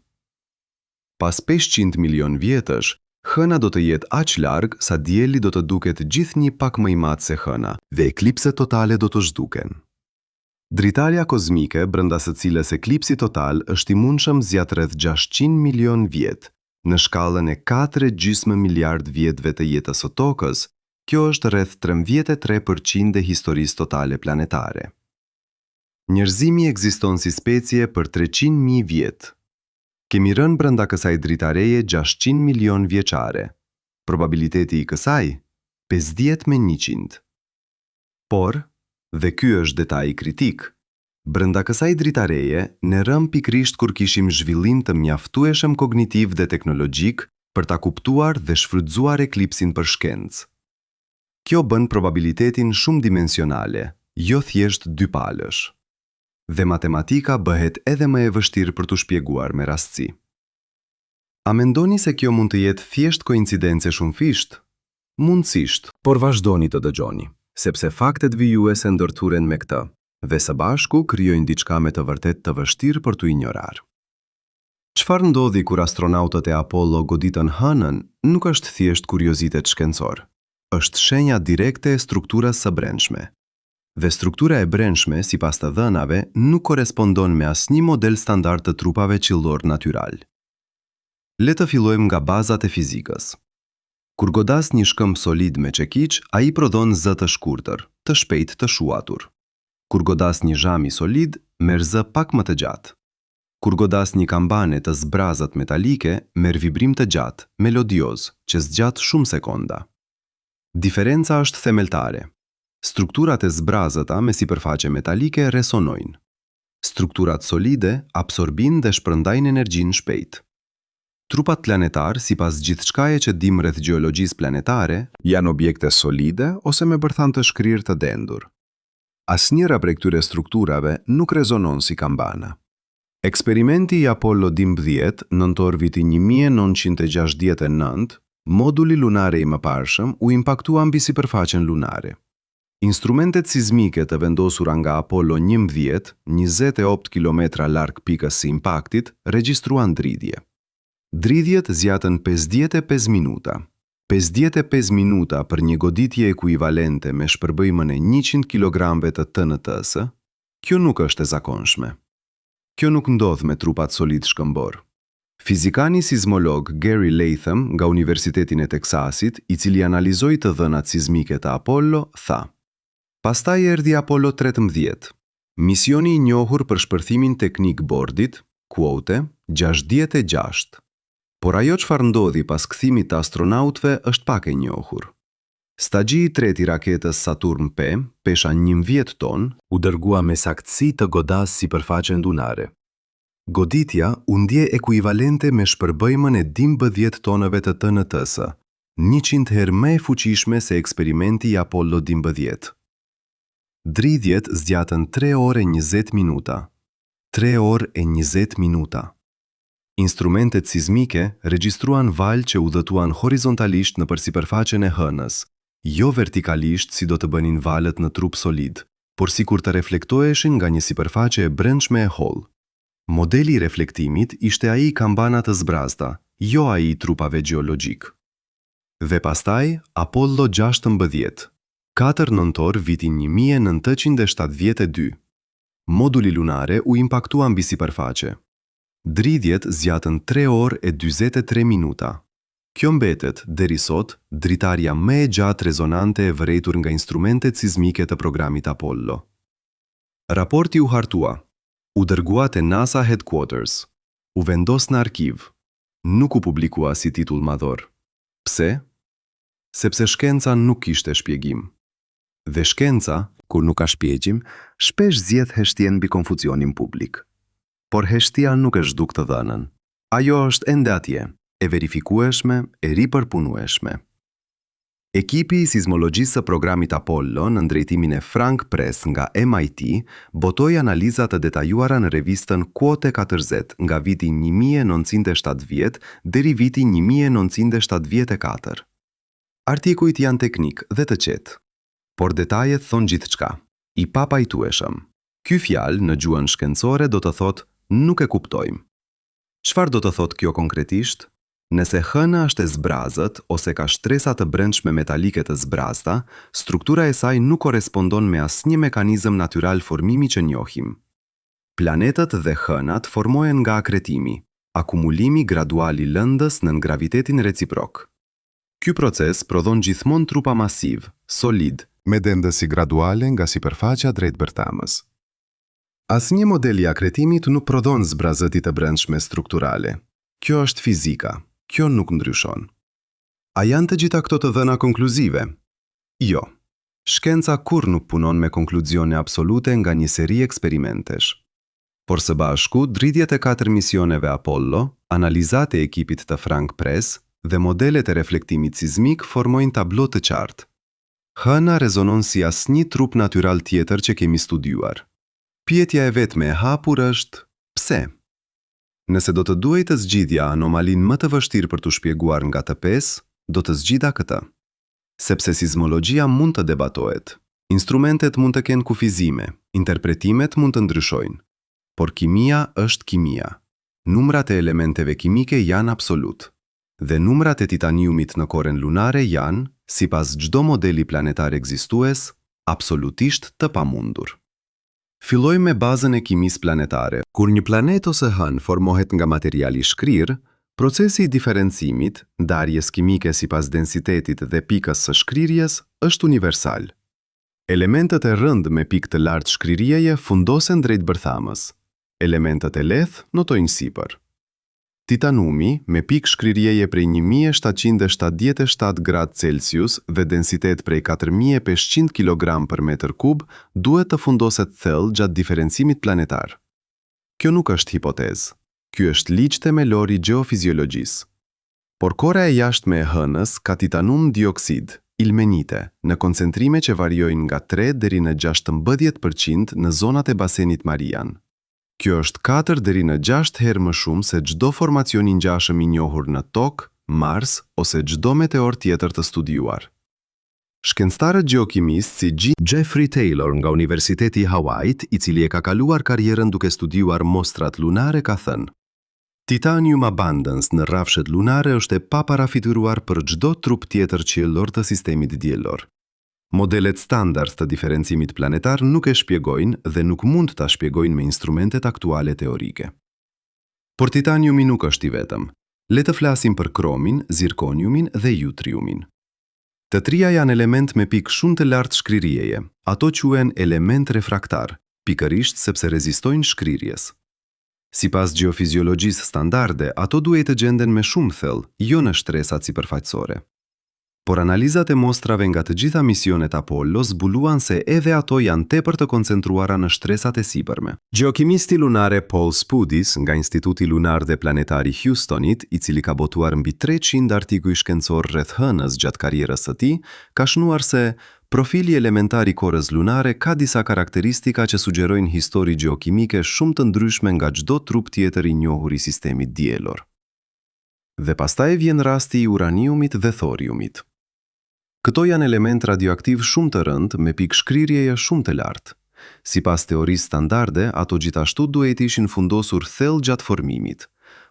Pas 500 milion vjetësh, hëna do të jetë aq larg sa dielli do të duket gjithnjë pak më i madh se hëna dhe eklipset totale do të zhduken. Dritarja kozmike brenda së cilës eklipsi total është i mundshëm zgjat rreth 600 milion vjet, në shkallën e 4,5 miliard vjetëve të jetës së tokës, kjo është rreth 13% e historisë totale planetare. Njerëzimi ekziston si specie për 300.000 vjet. Kemi rënë brenda kësaj dritareje 600 milion vjeçare. Probabiliteti i kësaj 50 me 100. Por, dhe ky është detaj kritik, brenda kësaj dritareje ne rëm pikrisht kur kishim zhvillim të mjaftueshëm kognitiv dhe teknologjik për ta kuptuar dhe shfrytzuar eklipsin për shkencë. Kjo bën probabilitetin shumë dimensionale, jo thjesht dypalësh. Dhe matematika bëhet edhe më e vështirë për t'u shpjeguar me rastësi. A mendoni se kjo mund të jetë thjesht koincidence shumëfisht? Mundësisht, por vazhdoni të dëgjoni, sepse faktet vijuese ndërthuren me këtë, dhe së bashku krijojnë diçka me të vërtet të vështirë për t'u injorar. Çfarë ndodhi kur astronautët e Apollo goditën hënën nuk është thjesht kuriozitet shkencor, është shenja direkte e strukturës së brendshme. Dhe struktura e brendshme, sipas të dhënave, nuk korespondon me asnjë model standard të trupave qiellor natyral. Le të fillojmë nga bazat e fizikës. Kur godas një shkëmb solid me çekiç, ai prodhon zë të shkurtër, të shpejtë të shuatur. Kur godas një zhami solid, merr zë pak më të gjatë. Kur godas një kambane të zbrazët metalike, merr vibrim të gjatë, melodioz, që zgjat shumë sekonda. Diferenca është themeltare. Strukturat e zbrazëta me sipërfaqe metalike resonojnë. Strukturat solide absorbin dhe shpërndajnë energjinë shpejt. Trupat planetar, sipas gjithçkaje që dim rreth gjeologjisë planetare, janë objekte solide ose me bërthan të shkrirë të dendur. Asnjëra prej këtyre strukturave nuk rezonon si kambana. Eksperimenti i Apollo 12, nëntor viti 1969, moduli lunare i mëparshëm u impaktua mbi sipërfaqen lunare. Instrumentet sismike të vendosura nga Apollo 11, 28 kilometra larg pikës së impaktit, regjistruan dridhje. Dridhjet zjatën 55 minuta. 55 minuta për një goditje ekuivalente me shpërbëjmën e 100 kg të TNT-s, kjo nuk është e zakonshme. Kjo nuk ndodh me trupat solid shkëmbor. Fizikani sismolog Gary Latham nga Universitetin e Teksasit, i cili analizoi të dhënat sismike të Apollo, tha: "Pastaj erdhi Apollo 13, misioni i njohur për shpërthimin teknik bordit, quote, 66. Por ajo çfarë ndodhi pas kthimit të astronautëve është pak e njohur. Stagji i tretë i raketës Saturn P, pesha 11 ton, u dërgua me saktësi të godas sipërfaqen lunare. Goditja u ndje ekuivalente me shpërbëjmën e 12 tonëve të TNT-s, 100 herë më e fuqishme se eksperimenti i Apollo 12. Dridhjet zgjatën 3 orë e 20 minuta. 3 orë e 20 minuta. Instrumentet sismike regjistruan valë që udhëtuan horizontalisht nëpër sipërfaqen e hënës, jo vertikalisht si do të bënin valët në trup solid, por sikur të reflektoheshin nga një sipërfaqe e brendshme e hollë. Modeli i reflektimit ishte ai i kambanat të zbrazta, jo ai i trupave gjeologjik. Dhe pastaj, Apollo 16, 4 nëntor vitin 1972. Moduli lunare u impaktua mbi sipërfaqe. Dridhjet zgjatën 3 orë e 43 minuta. Kjo mbetet, deri sot, dritarja më e gjatë rezonante e vërejtur nga instrumentet sismike të programit Apollo. Raporti u hartua. U dërgua te NASA Headquarters. U vendos në arkiv. Nuk u publikua si titull madhor. Pse? Sepse shkenca nuk kishte shpjegim. Dhe shkenca, kur nuk ka shpjegjim, shpesh zgjedh heshtjen mbi konfuzionin publik. Por heshtja nuk e zhduk të dhënën. Ajo është ende atje, e verifikueshme, e ripërpunueshme. Ekipi i sismologjisë së programit Apollo në drejtimin e Frank Press nga MIT botoi analiza të detajuara në revistën Quote 4Z nga viti 1970 deri viti 1974. Artikujt janë teknik dhe të qetë, por detajet thonë gjithçka, i papajtueshëm. Ky fjalë në gjuhën shkencore do të thotë nuk e kuptojmë. Çfarë do të thotë kjo konkretisht? Nëse hëna është e zbrazët ose ka shtresa të brendshme metalike të zbrazta, struktura e saj nuk korespondon me asnjë mekanizëm natyral formimi që njohim. Planetët dhe hënat formohen nga akretimi, akumulimi gradual i lëndës nën gravitetin reciprok. Ky proces prodhon gjithmonë trupa masiv, solid, me dendësi graduale nga sipërfaqja drejt bërtamës. Asnjë model i akretimit nuk prodhon zbrazëti të brendshme strukturale. Kjo është fizika. Kjo nuk ndryshon. A janë të gjitha këto të dhëna konkluzive? Jo. Shkenca kur nuk punon me konkluzione absolute nga një seri eksperimentesh. Por së bashku, dridhjet e 4 misioneve Apollo, analizat e ekipit të Frank Press dhe modelet e reflektimit sismik formojnë tablo të qartë. Hëna rezonon si asnjë trup natyral tjetër që kemi studiuar. Pyetja e vetme e hapur është: pse? Nëse do të duhej të zgjidhja anomalin më të vështirë për t'u shpjeguar nga të pesë, do të zgjidha këtë. Sepse sismologjia mund të debatohet, instrumentet mund të kenë kufizime, interpretimet mund të ndryshojnë, por kimia është kimia. Numrat e elementeve kimike janë absolut, dhe numrat e titaniumit në korren lunare janë, sipas çdo modeli planetar ekzistues, absolutisht të pamundur. Filloj me bazën e kimisë planetare. Kur një planet ose hën formohet nga materiali shkrirë, procesi i diferencimit, ndarjes kimike sipas densitetit dhe pikës së shkrirjes, është universal. Elementët e rëndë me pikë të lartë shkrirjeje fundosen drejt bërthamës. Elementët e lehtë notojnë sipër. Titanumi, me pikë shkrirjeje prej 1777 gradë Celsius dhe densitet prej 4500 kg për metër kub, duhet të fundoset thellë gjatë diferencimit planetar. Kjo nuk është hipotezë. Ky është ligj themelor i gjeofiziologjisë. Por kora e jashtme e hënës ka titanum dioksid, ilmenite, në koncentrime që variojnë nga 3 deri në 16% në zonat e basenit Marian. Kjo është 4 deri në 6 herë më shumë se çdo formacion i ngjashëm i njohur në Tokë, Mars ose çdo meteor tjetër të studiuar. Shkencëtarët gjeokimistë si Jeffrey Taylor nga Universiteti i Hawait, i cili e ka kaluar karrierën duke studiuar mostrat lunare, ka thënë: Titanium abundance në rrafshet lunare është e paparafituar për çdo trup tjetër qiellor të sistemit diellor. Modelet standard të diferencimit planetar nuk e shpjegojnë dhe nuk mund ta shpjegojnë me instrumentet aktuale teorike. Por titaniumi nuk është i vetëm. Le të flasim për kromin, zirkoniumin dhe jutriumin. Të trija janë element me pikë shumë të lartë shkrirjeje. Ato quhen element refraktar, pikërisht sepse rezistojnë shkrirjes. Sipas gjeofiziologjisë standarde, ato duhet të gjenden me shumë thellë, jo në shtresat sipërfaqësore. Por analizat e mostrave nga të gjitha misionet Apollo zbuluan se edhe ato janë tepër të koncentruara në shtresat e sipërme. Gjeokimisti lunare Paul Spudis nga Instituti Lunar dhe Planetari Houstonit, i cili ka botuar mbi 300 artikuj shkencor rreth hënës gjatë karrierës së tij, ka shënuar se profili elementar i korrës lunare ka disa karakteristika që sugjerojnë histori gjeokimike shumë të ndryshme nga çdo trup tjetër i njohur i sistemit diellor. Dhe pastaj vjen rasti i uraniumit dhe thoriumit. Këto janë element radioaktiv shumë të rëndë me pikë shkrirjeje shumë të lartë. Sipas teorisë standarde, ato gjithashtu duhet ishin fundosur thellë gjatë formimit.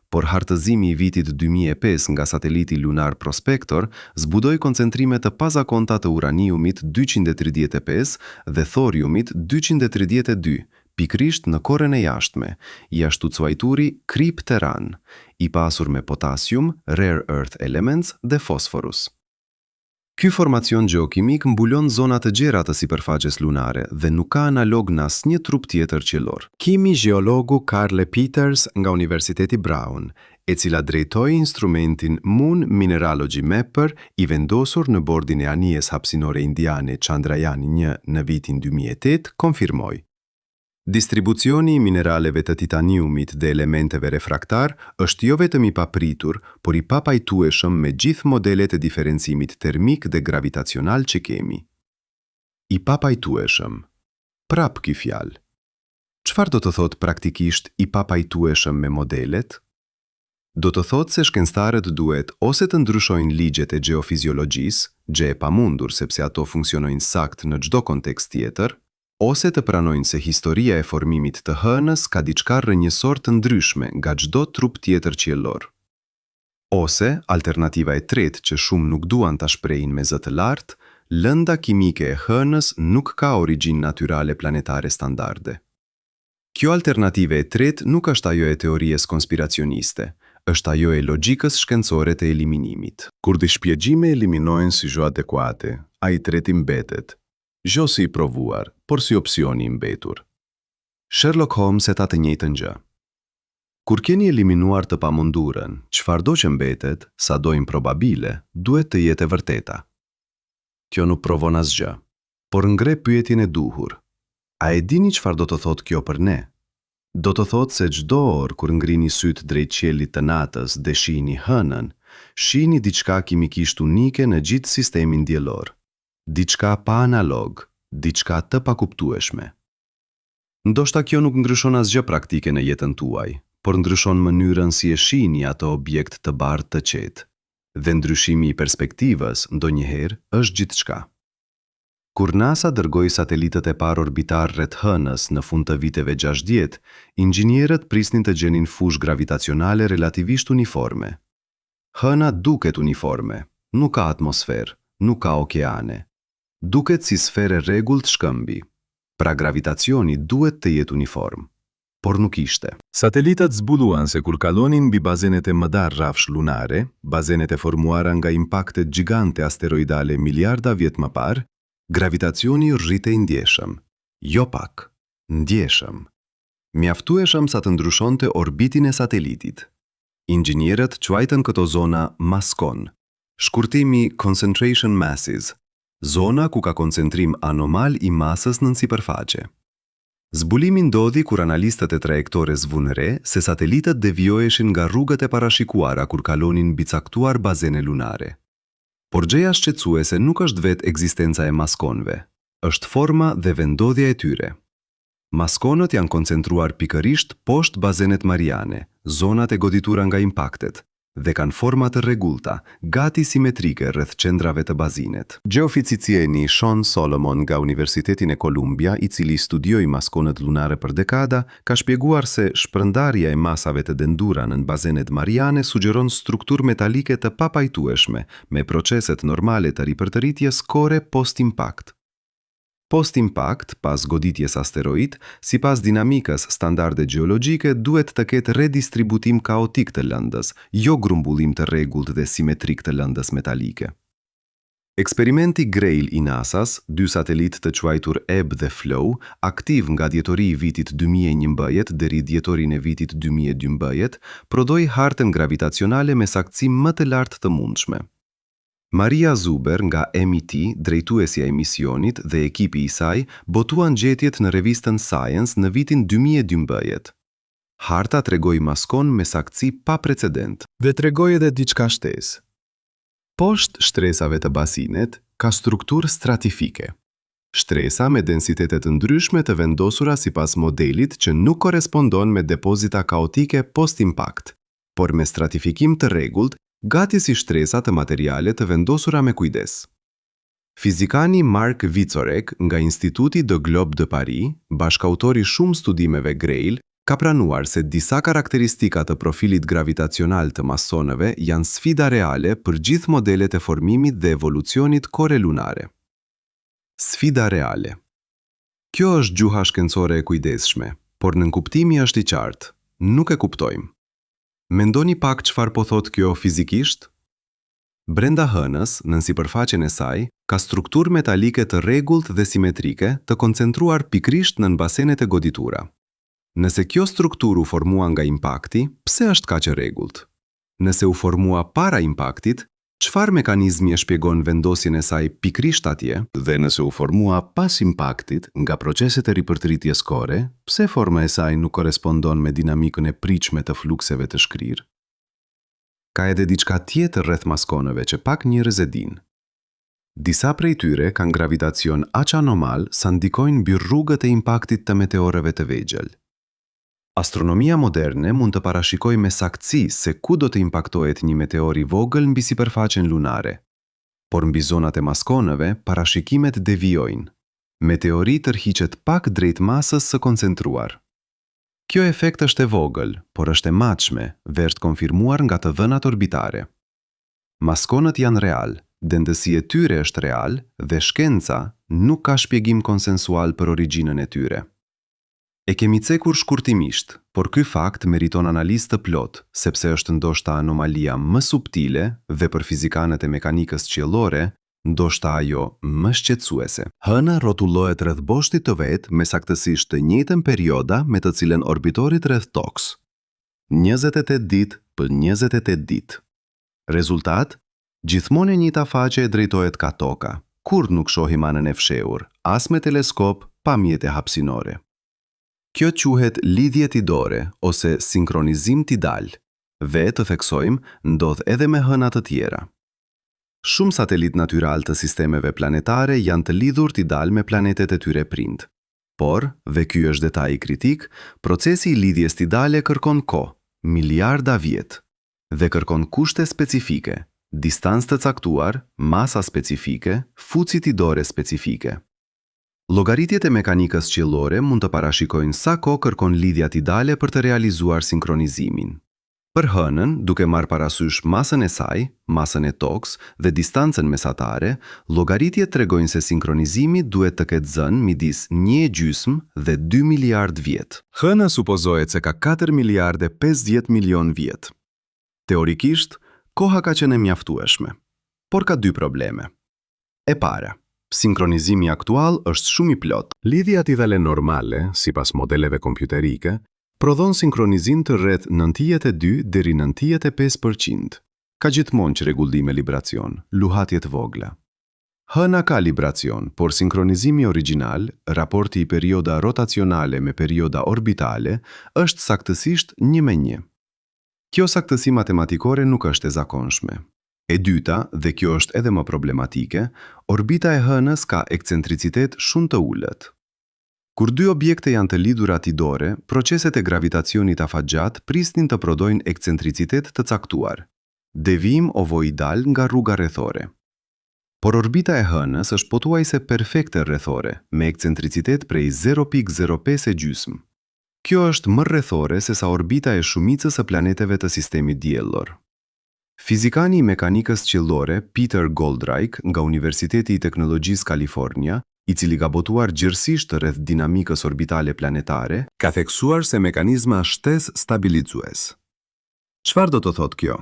Por hartëzimi i vitit 2005 nga sateliti lunar Prospector zbudoi koncentrime të pazakonta të uraniumit 235 dhe thoriumit 232, pikrisht në korën e jashtme, i ashtu quajturi kripteran, i pasur me potasium, rare earth elements dhe fosforus. Ky formacion gjeokimik mbulon zona të gjera të sipërfaqes lunare dhe nuk ka analog në asnjë trup tjetër qiellor. Kimi gjeologu Carle Peters nga Universiteti Brown, e cila drejtoi instrumentin Moon Mineralogy Mapper i vendosur në bordin e anijes hapësinore indiane Chandrayaan-1 në vitin 2008, konfirmoi: distribucioni i mineraleve të titaniumit dhe elementeve refraktar është jo vetëm i papritur, por i papajtueshëm me gjithë modelet e diferencimit termik dhe gravitacional që kemi. I papajtueshëm. Prap ky fjalë. Çfarë do të thotë praktikisht i papajtueshëm me modelet? Do të thotë se shkencëtarët duhet ose të ndryshojnë ligjet e gjeofiziologjisë, gjë e pamundur sepse ato funksionojnë sakt në çdo kontekst tjetër, ose të pranojnë se historia e formimit të hënës ka diçka rrënjësor të ndryshme nga çdo trup tjetër qiellor. Ose, alternativa e tretë që shumë nuk duan ta shprehin me zë të lartë, lënda kimike e hënës nuk ka origjinë natyrale planetare standarde. Kjo alternative e tretë nuk është ajo e teorisë konspiracioniste, është ajo e logjikës shkencore të eliminimit. Kur dy shpjegjime eliminohen si jo adekuate, ai treti mbetet. Jo si i provuar, por si opsioni i mbetur. Sherlock Holmes e ta të njëjtën gjë. Kur keni eliminuar të pamundurën, çfarëdo që mbetet, sado improbabile, duhet të jetë e vërteta. Kjo nuk provon asgjë, por ngre pyetjen e duhur. A e dini çfarë do të thotë kjo për ne? Do të thotë se çdo orë kur ngrini syt drejt qiellit të natës dhe shihni hënën, shihni diçka kimikisht unike në gjithë sistemin diellor. Diçka pa analog, diçka të pakuptueshme. Ndoshta kjo nuk ndryshon asgjë praktike në jetën tuaj, por ndryshon mënyrën si e shihni ato objekt të bardhë të qetë. Dhe ndryshimi i perspektivës ndonjëherë është gjithçka. Kur NASA dërgoi satelitët e parë orbitar rreth hënës në fund të viteve 60, inxhinierët prisnin të gjenin fushë gravitacionale relativisht uniforme. Hëna duket uniforme, nuk ka atmosferë, nuk ka okeane. Duket si sferë rregullt shkëmbi. Pra gravitacioni duhet të jetë uniform, por nuk ishte. Satelitat zbuluan se kur kalonin mbi bazenet e mëdha rrafsh lunare, bazenet e formuara nga impaktet gjigante asteroidale miliarda vjet më parë, gravitacioni rritej ndjeshëm. Jo pak, ndjeshëm. Mjaftueshëm sa të ndryshonte orbitin e satelitit. Inxhinierët quajtën këto zona maskon, shkurtimi concentration masses, zona ku ka koncentrim anomal i masës nën sipërfaqe. Zbulimi ndodhi kur analistët e trajektores vunë re se satelitët devioheshin nga rrugët e parashikuara kur kalonin mbi caktuar bazene lunare. Por gjëja shqetësuese nuk është vetë ekzistenca e maskonëve, është forma dhe vendodhja e tyre. Maskonët janë koncentruar pikërisht poshtë bazenet mariane, zonat e goditura nga impaktet, dhe kanë forma të rregullta, gati simetrike rreth qendrave të bazinet. Gjeofizicieni Sean Solomon nga Universitetin e Columbia, i cili studioi maskonët lunare për dekada, ka shpjeguar se shpërndarja e masave të dendura në bazenet mariane sugjeron strukturë metalike të papajtueshme me proceset normale të ripërtëritjes kore post-impact. Post-impact, pas goditjes asteroid, sipas dinamikës standarde gjeologjike, duhet të ketë redistributim kaotik të lëndës, jo grumbullim të rregullt dhe simetrik të lëndës metalike. Eksperimenti Grail i NASA-s, 2 satelit të quajtur Ebb dhe Flow, aktiv nga dhjetori i vitit 2011 deri dhjetorin e vitit 2012, prodhoi hartën gravitacionale me saktësi më të lartë të mundshme. Maria Zuber nga MIT, drejtuesja e misionit dhe ekipi i saj, botuan gjetjet në revistën Science në vitin 2012. Harta tregoi maskon me saktësi pa precedent dhe tregoi edhe diçka shtesë. Poshtë shtresave të bazinet ka strukturë stratifike. Shtresa me densitete të ndryshme të vendosura sipas modelit që nuk korespondon me depozita kaotike post-impact, por me stratifikim të rregullt, gati si shtresa të materiale të vendosura me kujdes. Fizikani Mark Wieczorek nga Instituti de Globe de Paris, bashkautori shumë studimeve Grail, ka pranuar se disa karakteristika të profilit gravitacional të masonëve janë sfida reale për gjithë modelet e formimit dhe evolucionit kore lunare. Sfida reale. Kjo është gjuha shkencore e kujdesshme, por nënkuptimi është i qartë. Nuk e kuptojmë. Mendoni pak çfarë po thot kjo fizikisht? Brenda hënës, në sipërfaqen e saj, ka strukturë metalike të rregullt dhe simetrike të koncentruar pikrisht në basenet e goditura. Nëse kjo strukturë u formua nga impakti, pse është kaq e rregullt? Nëse u formua para impaktit, çfarë mekanizmi e shpjegon vendosjen e saj pikrisht atje? Dhe nëse u formua pas impaktit nga proceset e ripërtëritjes kore, pse forma e saj nuk korespondon me dinamikën e pritshme të flukseve të shkrirë? Ka edhe diçka tjetër rreth maskonëve që pak njerëz e dinë. Disa prej tyre kanë gravitacion aq anomal sa ndikojnë mbi rrugët e impaktit të meteorëve të vegjël. Astronomia moderne mund të parashikojë me saktësi se ku do të impaktohet një meteor i vogël mbi sipërfaqen lunare. Por mbi zonat e maskonëve, parashikimet devijojnë. Meteori tërhiqet pak drejt masës së koncentruar. Kjo efekt është e vogël, por është e matshme, veç konfirmuar nga të dhënat orbitare. Maskonët janë real, dendësia e tyre është real dhe shkenca nuk ka shpjegim konsensual për origjinën e tyre. E kemi cekur shkurtimisht, por ky fakt meriton analizë të plot, sepse është ndoshta anomalia më subtile dhe për fizikanët e mekanikës qiellore, ndoshta ajo më shqetësuese. Hëna rrotullohet rreth boshtit të vet me saktësisht të njëjtën perioda me të cilën orbitorit rreth Tokës. 28 ditë për 28 ditë. Rezultat? Gjithmonë e njëjta faqe e drejtohet ka Toka. Kur nuk shohim anën e fshehur, as me teleskop, pa mjete hapësinore. Kjo quhet lidhje tidore ose sinkronizim tidal. Dhe të theksojmë, ndodh edhe me hëna të tjera. Shumë satelit natyral të sistemeve planetare janë të lidhur tidal me planetet e tyre prind. Por, dhe ky është detaj kritik, procesi i lidhjes tidale kërkon kohë, miliarda vjet, dhe kërkon kushte specifike, distancë të caktuar, masa specifike, fuqi tidore specifike. Llogaritjet e mekanikës qiellore mund të parashikojnë sa kohë kërkon lidhja tidale për të realizuar sinkronizimin. Për hënën, duke marrë parasysh masën e saj, masën e Tokës dhe distancën mesatare, llogaritjet tregojnë se sinkronizimi duhet të ketë zënë midis 1,5 dhe 2 miliard vjet. Hëna supozohet se ka 4 miliarde 50 milion vjet. Teorikisht, koha ka qenë e mjaftueshme, por ka 2 probleme. E para, sinkronizimi aktual është shumë i plot. Lidhja tidale normale, sipas modeleve kompjuterike, prodhon sinkronizim të rreth 92 deri 95%. Ka gjithmonë çrregullime libracion, luhatje të vogla. Hëna ka libracion, por sinkronizimi origjinal, raporti i perioda rotacionale me perioda orbitale, është saktësisht 1:1. Kjo saktësi matematikore nuk është e zakonshme. E dyta, dhe kjo është edhe më problematike, orbita e hënës ka ekcentricitet shumë të ulët. Kur 2 objekte janë të lidhura tidore, proceset e gravitacionit afatgjat prisnin të prodhojnë ekcentricitet të caktuar. devijim ovoidal nga rruga rrethore. Por orbita e Hënës është pothuajse perfekte rrethore, me ekcentricitet prej 0.05 e gjysmë. Kjo është më rrethore se sa orbita e shumicës së planeteve të sistemit diellor. Fizikani i mekanikës qiellore Peter Goldreich nga Universiteti i Teknologjisë Kalifornia, i cili ka botuar gjërësisht rreth dinamikës orbitale planetare, ka theksuar se mekanizma shtesë stabilizues. Çfarë do të thotë kjo?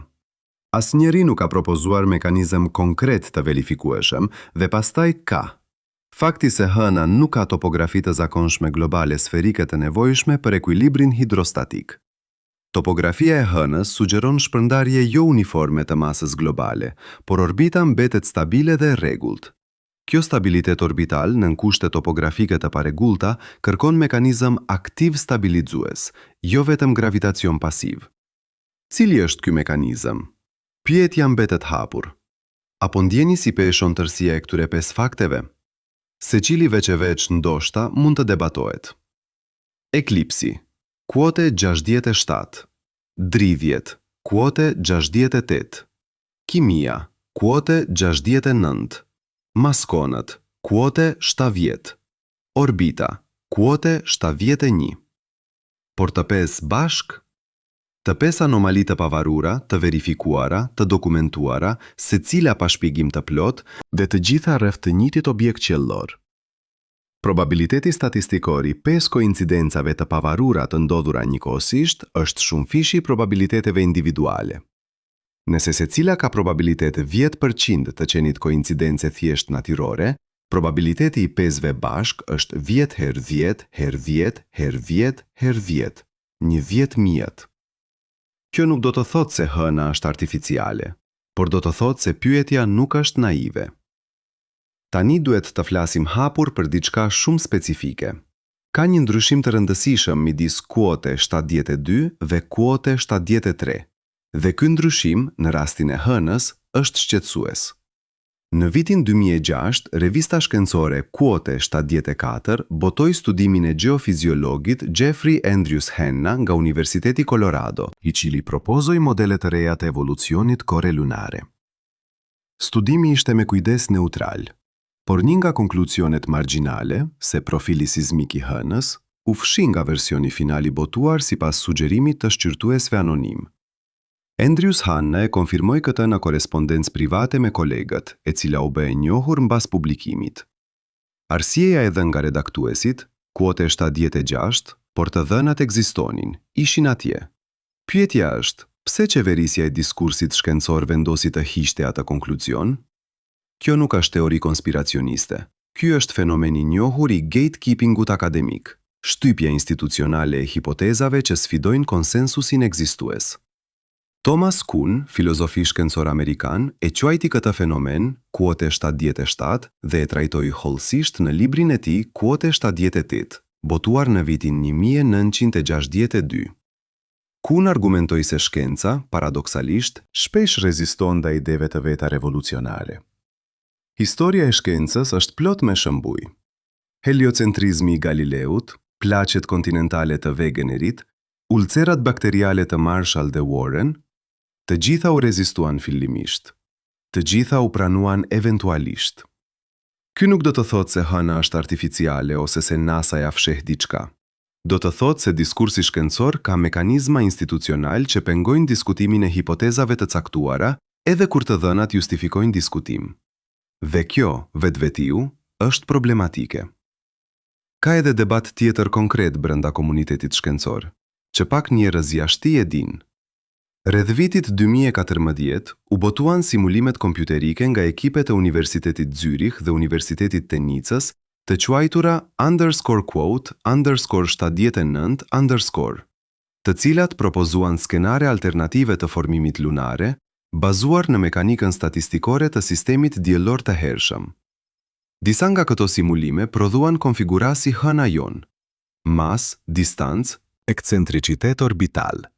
Asnjëri nuk ka propozuar mekanizëm konkret të verifikueshëm dhe pastaj ka. Fakti se Hëna nuk ka topografi të zakonshme globale sferike të nevojshme për ekuilibrin hidrostatik. Topografia e Hënës sugjeron shpërndarje jo uniforme të masës globale, por orbita mbetet stabile dhe rregullt. Kjo stabilitet orbital në kushte topografike të paregullta kërkon mekanizëm aktiv stabilizues, jo vetëm gravitacion pasiv. Cili është ky mekanizëm? Pyetja mbetet hapur. Apo ndjeni si peshon tërësia e këtyre 5 fakteve? Secili veç e veç ndoshta mund të debatohet. Eklipsi, kuote 67. Dridhjet, kuote 68. Kimia, kuote 69. Maskonët, kuote 70. Orbita, kuote 71. Por të 5 bashk? Të 5 anomali të pavarura, të verifikuara, të dokumentuara, secila pa shpjegim të plot dhe të gjitha rreth të njëjtit objekt qiellor. Probabiliteti statistikor i 5 koincidencave të pavarura të ndodhura njëkohësisht është shumëfishi i probabiliteteve individuale. Nëse secila ka probabilitet 10% të qenit koincidence thjesht natyrore, probabiliteti i 5-ve bashk është 10 herë 10 herë 10 herë 10 herë 10, një 10.000. Kjo nuk do të thotë se Hëna është artificiale, por do të thotë se pyetja nuk është naive. Tani duhet të flasim hapur për diçka shumë specifike. Ka një ndryshim të rëndësishëm midis kuote 72 dhe kuote 73. Dhe ky ndryshim, në rastin e Hënës, është shqetësues. Në vitin 2006, revista shkencore Kuote 74 botoi studimin e geofiziologit Jeffrey Andrews Hanna nga Universiteti Colorado, i cili propozoi modele të reja të evolucionit kore lunare. Studimi ishte me kujdes neutral, por një nga konklusionet marginale, se profili sismik i Hënës, u fshi nga versioni final i botuar sipas sugjerimit të shqyrtuesve anonim. Andrews Hanna e konfirmoi këtë në korespondencë private me kolegët, e cila u bë e njohur mbas publikimit. Arsyeja e dhënë nga redaktuesit, kuote 76, por të dhënat ekzistonin, ishin atje. Pyetja është, pse qeverisja e diskursit shkencor vendosi të hiqte atë konkluzion? Kjo nuk është teori konspiracioniste. Ky është fenomen i njohur i gatekeepingut akademik, shtypja institucionale e hipotezave që sfidojnë konsensusin ekzistues. Thomas Kuhn, filozofi shkencor amerikan, e quajti këtë fenomen kuote 77 dhe e trajtoi hollësisht në librin e tij Kuote 78, botuar në vitin 1962. Kuhn argumentoi se shkenca, paradoksalisht, shpesh reziston ndaj ideve të veta revolucionare. Historia e shkencës është plot me shembuj. Heliocentrizmi i Galileut, plaçet kontinentale të Wegenerit, ulcerat bakteriale të Marshall dhe Warren, të gjitha u rezistuan fillimisht. Të gjitha u pranuan eventualisht. Ky nuk do të thotë se Hëna është artificiale ose se NASA ja fsheh diçka. Do të thotë se diskursi shkencor ka mekanizma institucional që pengojnë diskutimin e hipotezave të caktuara, edhe kur të dhënat justifikojnë diskutim. Dhe kjo, vetvetiu, është problematike. Ka edhe debat tjetër konkret brenda komunitetit shkencor, që pak njerëz jashti e din. Rreth vitit 2014 u botuan simulimet kompjuterike nga ekipet e Universitetit Zürich dhe Universitetit të Nicës, të quajtura _79_, të cilat propozuan skenare alternative të formimit lunare, bazuar në mekanikën statistikore të sistemit diellor të hershëm. Disa nga këto simulime prodhuan konfigurasi Hëna jon, mas, distancë, ekcentricitet orbital,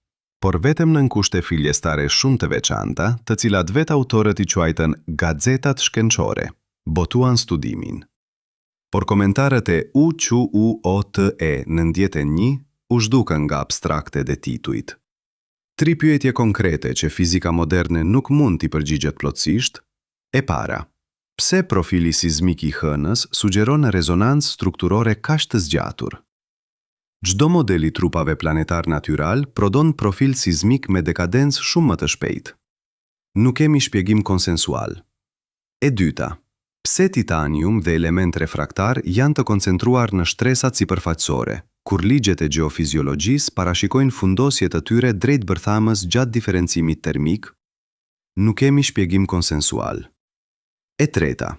por vetëm në kushte filjestare shumë të veçanta, të cilat vetë autorët i quajtën gazetat shkencore, botuan studimin. Por komentarët e UQUOTE në ndjeten 1 u zhdukën nga abstrakte dhe titujt. 3 pyetje konkrete që fizika moderne nuk mund t'i përgjigjet plotësisht. E para, pse profili sismik I hënës sugjeron rezonancë strukturore kaq të zgjatur? Çdo model I trupave planetar natyral prodhon profil sismik me dekadencë shumë më të shpejtë. Nuk kemi shpjegim konsensual. E dyta, pse titanium dhe element refraktar janë të koncentruar në shtresat sipërfaqësore, kur ligjet e gjeofiziologjisë parashikojnë fundosje të tyre drejt bërthamës gjatë diferencimit termik? Nuk kemi shpjegim konsensual. E treta,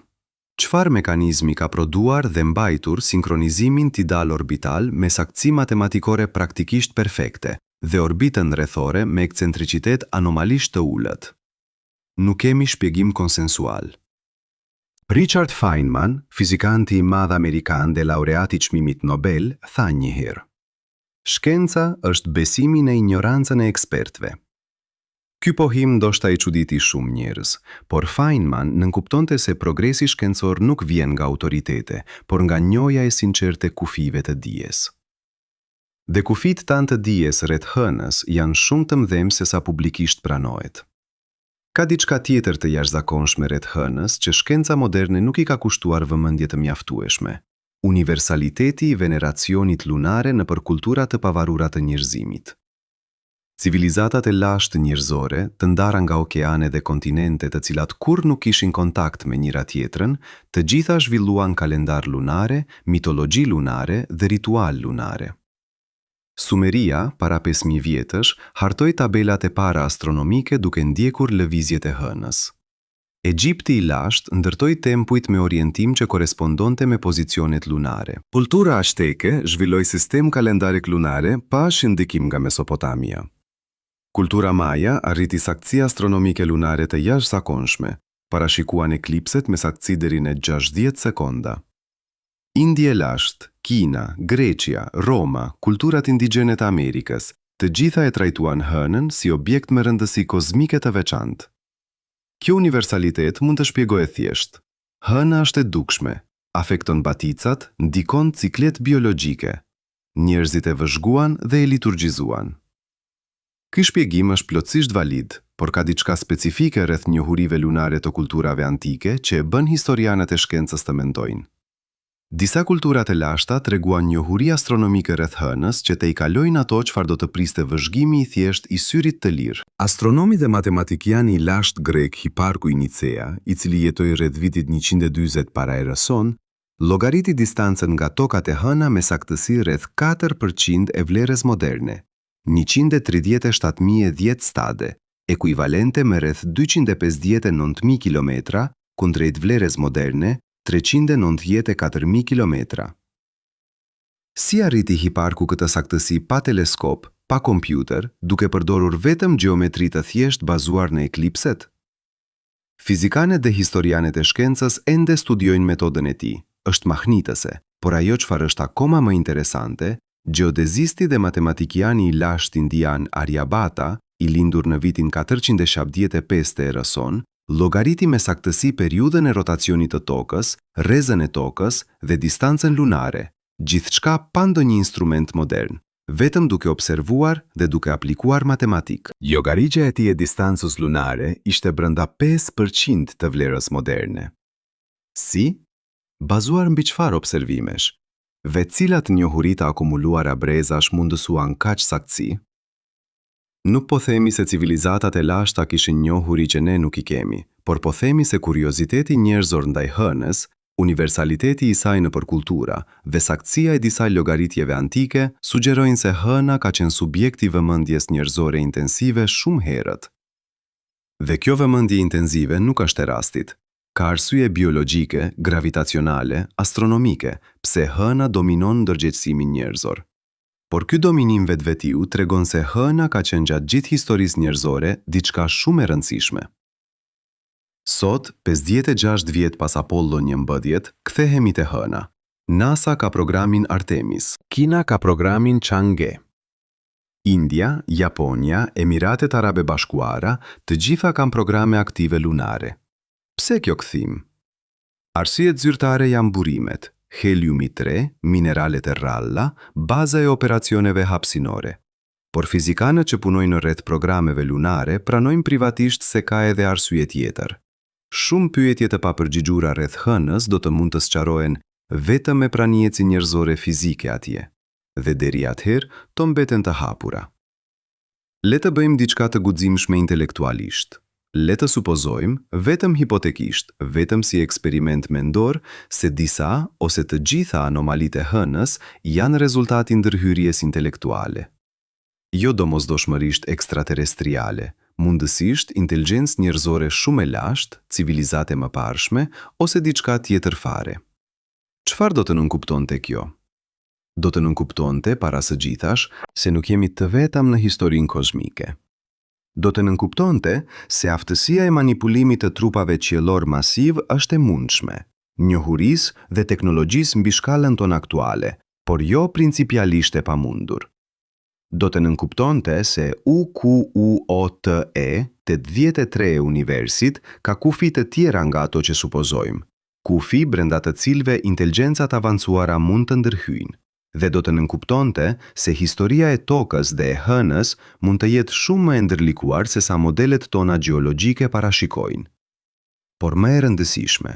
çfarë mekanizmi ka prodhuar dhe mbajtur sinkronizimin tidal orbital me saktësi matematikore praktikisht perfekte dhe orbitën rrethore me ekcentricitet anomalisht të ulët? Nuk kemi shpjegim konsensual. Richard Feynman, fizikanti I madh amerikan dhe laureati I çmimit Nobel, tha një herë: "Shkenca është besimi në ignorancën e ekspertëve." Ky pohim ndoshta I çuditi shumë njerëz, por Feynman nënkuptonte se progresi shkencor nuk vjen nga autoritete, por nga njohja e sinqertë e kufive të dijes. Dhe kufit tanë të dijes rreth hënës janë shumë të mëdhem se sa publikisht pranohet. Ka diçka tjetër të jashtëzakonshme rreth hënës që shkenca moderne nuk I ka kushtuar vëmendje të mjaftueshme: universaliteti I veneracionit lunare nëpër kultura të pavarura të njerëzimit. Civilizatat e lashtë njerëzore, të ndara nga okeane dhe kontinente të cilat kurrë nuk kishin kontakt me njëra tjetrën, të gjitha zhvilluan kalendar lunare, mitologji lunare dhe ritual lunare. Sumeria, para 5000 vjetësh, hartoi tabelat e para astronomike duke ndjekur lëvizjet e hënës. Egjipti I lashtë ndërtoi tempujt me orientim që korespondonte me pozicionet lunare. Kultura azteke zhvilloi sistem kalendarik lunare pa asnjë ndikim nga Mesopotamia. Kultura Maja arriti saktësi astronomike lunare të jashtëzakonshme, parashikuan eklipset me saktësi deri në 60 sekonda. Indje e lashtë, Kina, Greqia, Roma, kulturat indigjene të Amerikës, të gjitha e trajtuan hënën si objekt me rëndësi kozmike të veçantë. Kjo universalitet mund të shpjegohet thjesht. Hëna është e dukshme, afekton baticat, ndikon ciklet biologjike. Njerëzit e vëzhguan dhe e liturgjizuan. Ky shpjegim është plotësisht valid, por ka diçka specifike rreth njohurive lunare të kulturave antike që e bën historianët e shkencës të mendojnë. Disa kulturat e lashta treguan njohuri astronomike rreth hënës që te I kalojnë ato çfarë do të priste vëzhgimi I thjesht I syrit të lirë. Astronomi dhe matematikiani I lashtë grek Hiparku I Nicea, I cili jetoi rreth vitit 140 para erës sonë, llogariti distancën nga tokat e hëna me saktësi rreth 4% e vlerës moderne, 137.010 stade, ekuivalente me rreth 259.000 kilometra, kundrejt vlerës moderne 394.000 kilometra. Si arriti Hiparku këtë saktësi pa teleskop, pa kompjuter, duke përdorur vetëm gjeometri të thjesht bazuar në eklipset? Fizikanet dhe historianet e shkencës ende studiojnë metodën e tij. Është mahnitëse, por ajo çfarë është akoma më interesante, gjeodezisti dhe matematikiani I lashtë indian Aryabhata, I lindur në vitin 475 të erës sonë, llogariti me saktësi periudhën e rotacionit të tokës, rrezën e tokës dhe distancën lunare, gjithçka pa ndonjë instrument modern, vetëm duke observuar dhe duke aplikuar matematik. Llogaritja e tij e distancës lunare ishte brenda 5% të vlerës moderne. Si? Bazuar mbi çfarë observimesh? Ve cilat njohuri të akumuluara brezash mundësuan kaq saktësi? Nuk po themi se civilizatat e lashta kishin njohuri që ne nuk I kemi, por po themi se kurioziteti njerëzor ndaj hënës, universaliteti I saj nëpër kultura dhe saktësia e disa llogaritjeve antike sugjerojnë se hëna ka qenë subjekt I vëmendjes njerëzore intensive shumë herët. Dhe kjo vëmendje intensive nuk është e rastit. Ka arsye biologjike, gravitacionale, astronomike, pse hëna dominon ndërgjegjësimin njerëzor. Por ky dominim vetvetiu tregon se hëna ka qenë gjatë gjithë historisë njerëzore diçka shumë e rëndësishme. Sot, 56 vjet pas Apollo 11, kthehemi te hëna. NASA ka programin Artemis, Kina ka programin Chang'e. India, Japonia, Emiratet Arabe Bashkuara, të gjitha kanë programe aktive lunare. Pse kjo kthim? Arsyet zyrtare janë burimet, heliumi 3, mineralet e rralla, baza e operacioneve hapësinore. por fizikanët që punojnë në rreth programeve lunare pranojnë privatisht se ka edhe arsye tjetër. Shumë pyetje të papërgjigjura rreth hënës do të mund të sqarohen vetëm me pranijeci njerëzore fizike atje, dhe deri atëherë to mbeten të hapura. Le të bëjmë diçka të guximshme intelektualisht. Le të supozojmë, vetëm hipotekisht, vetëm si eksperiment mendor, se disa ose të gjitha anomalitë e hënës janë rezultati ndërhyrjes intelektuale. Jo domosdoshmërisht ekstraterestriale, mundësisht inteligjencë njerëzore shumë e lashtë, civilizate më parshme ose diçka tjetër fare. Çfarë do të nënkuptonte kjo? Do të nënkuptonte, para së gjithash, se nuk jemi të vetëm në historinë kozmike. Do të nënkuptonte se aftësia e manipulimit të trupave qiellor masiv është e mundshme, njohurisë dhe teknologjisë mbi shkallën tonë aktuale, por jo principialisht e pamundur. Do të nënkuptonte se UQUOTE 83 e universit ka kufi të tjera nga ato që supozojmë, kufi brenda të cilëve inteligjencat avancuara mund të ndërhyjnë, dhe do të nënkuptonte se historia e tokës dhe e hënës mund të jetë shumë më e ndërlikuar se sa modelet tona gjeologjike parashikojnë. Por më e rëndësishme,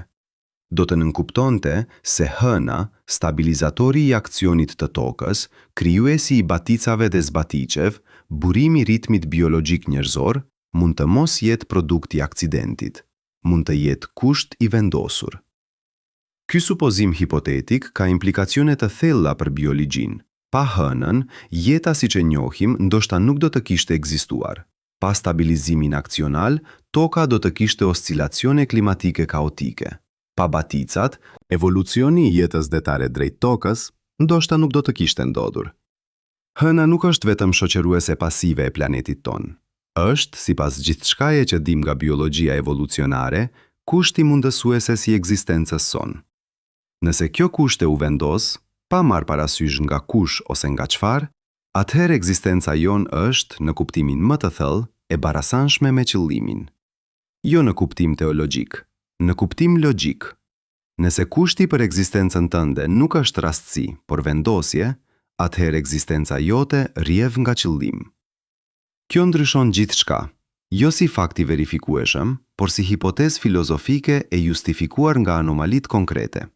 do të nënkuptonte se hëna, stabilizatori i aksionit të tokës, krijuesi i baticave dhe zbatiqev, burimi i ritmit biologjik njerëzor, mund të mos jetë produkt i aksidentit, mund të jetë kusht i vendosur. Ky supozim hipotetik ka implikacione të thella për biologjin. Pa hënën, jeta siç e njohim ndoshta nuk do të kishte ekzistuar. Pa stabilizimin aksional, toka do të kishte oscilacione klimatike kaotike. Pa baticat, evolucioni i jetës detare drejt tokës ndoshta nuk do të kishte ndodhur. Hëna nuk është vetëm shoqëruese pasive e planetit ton. Është, sipas gjithçkaje që dim nga biologjia evolucionare, kushti mundësuese si ekzistencës son. Nëse kjo kushte u vendos, pa marrë parasysh nga kush ose nga çfarë, atëherë ekzistenca jon është, në kuptimin më të thellë, e barasanshme me qëllimin. Jo në kuptim teologjik, në kuptim logjik. Nëse kushti për ekzistencën tënde nuk është rastësi, por vendosje, atëherë ekzistenca jote rrjedh nga qëllim. Kjo ndryshon gjithçka, jo si fakt i verifikueshëm, por si hipotezë filozofike e justifikuar nga anomalitë konkrete.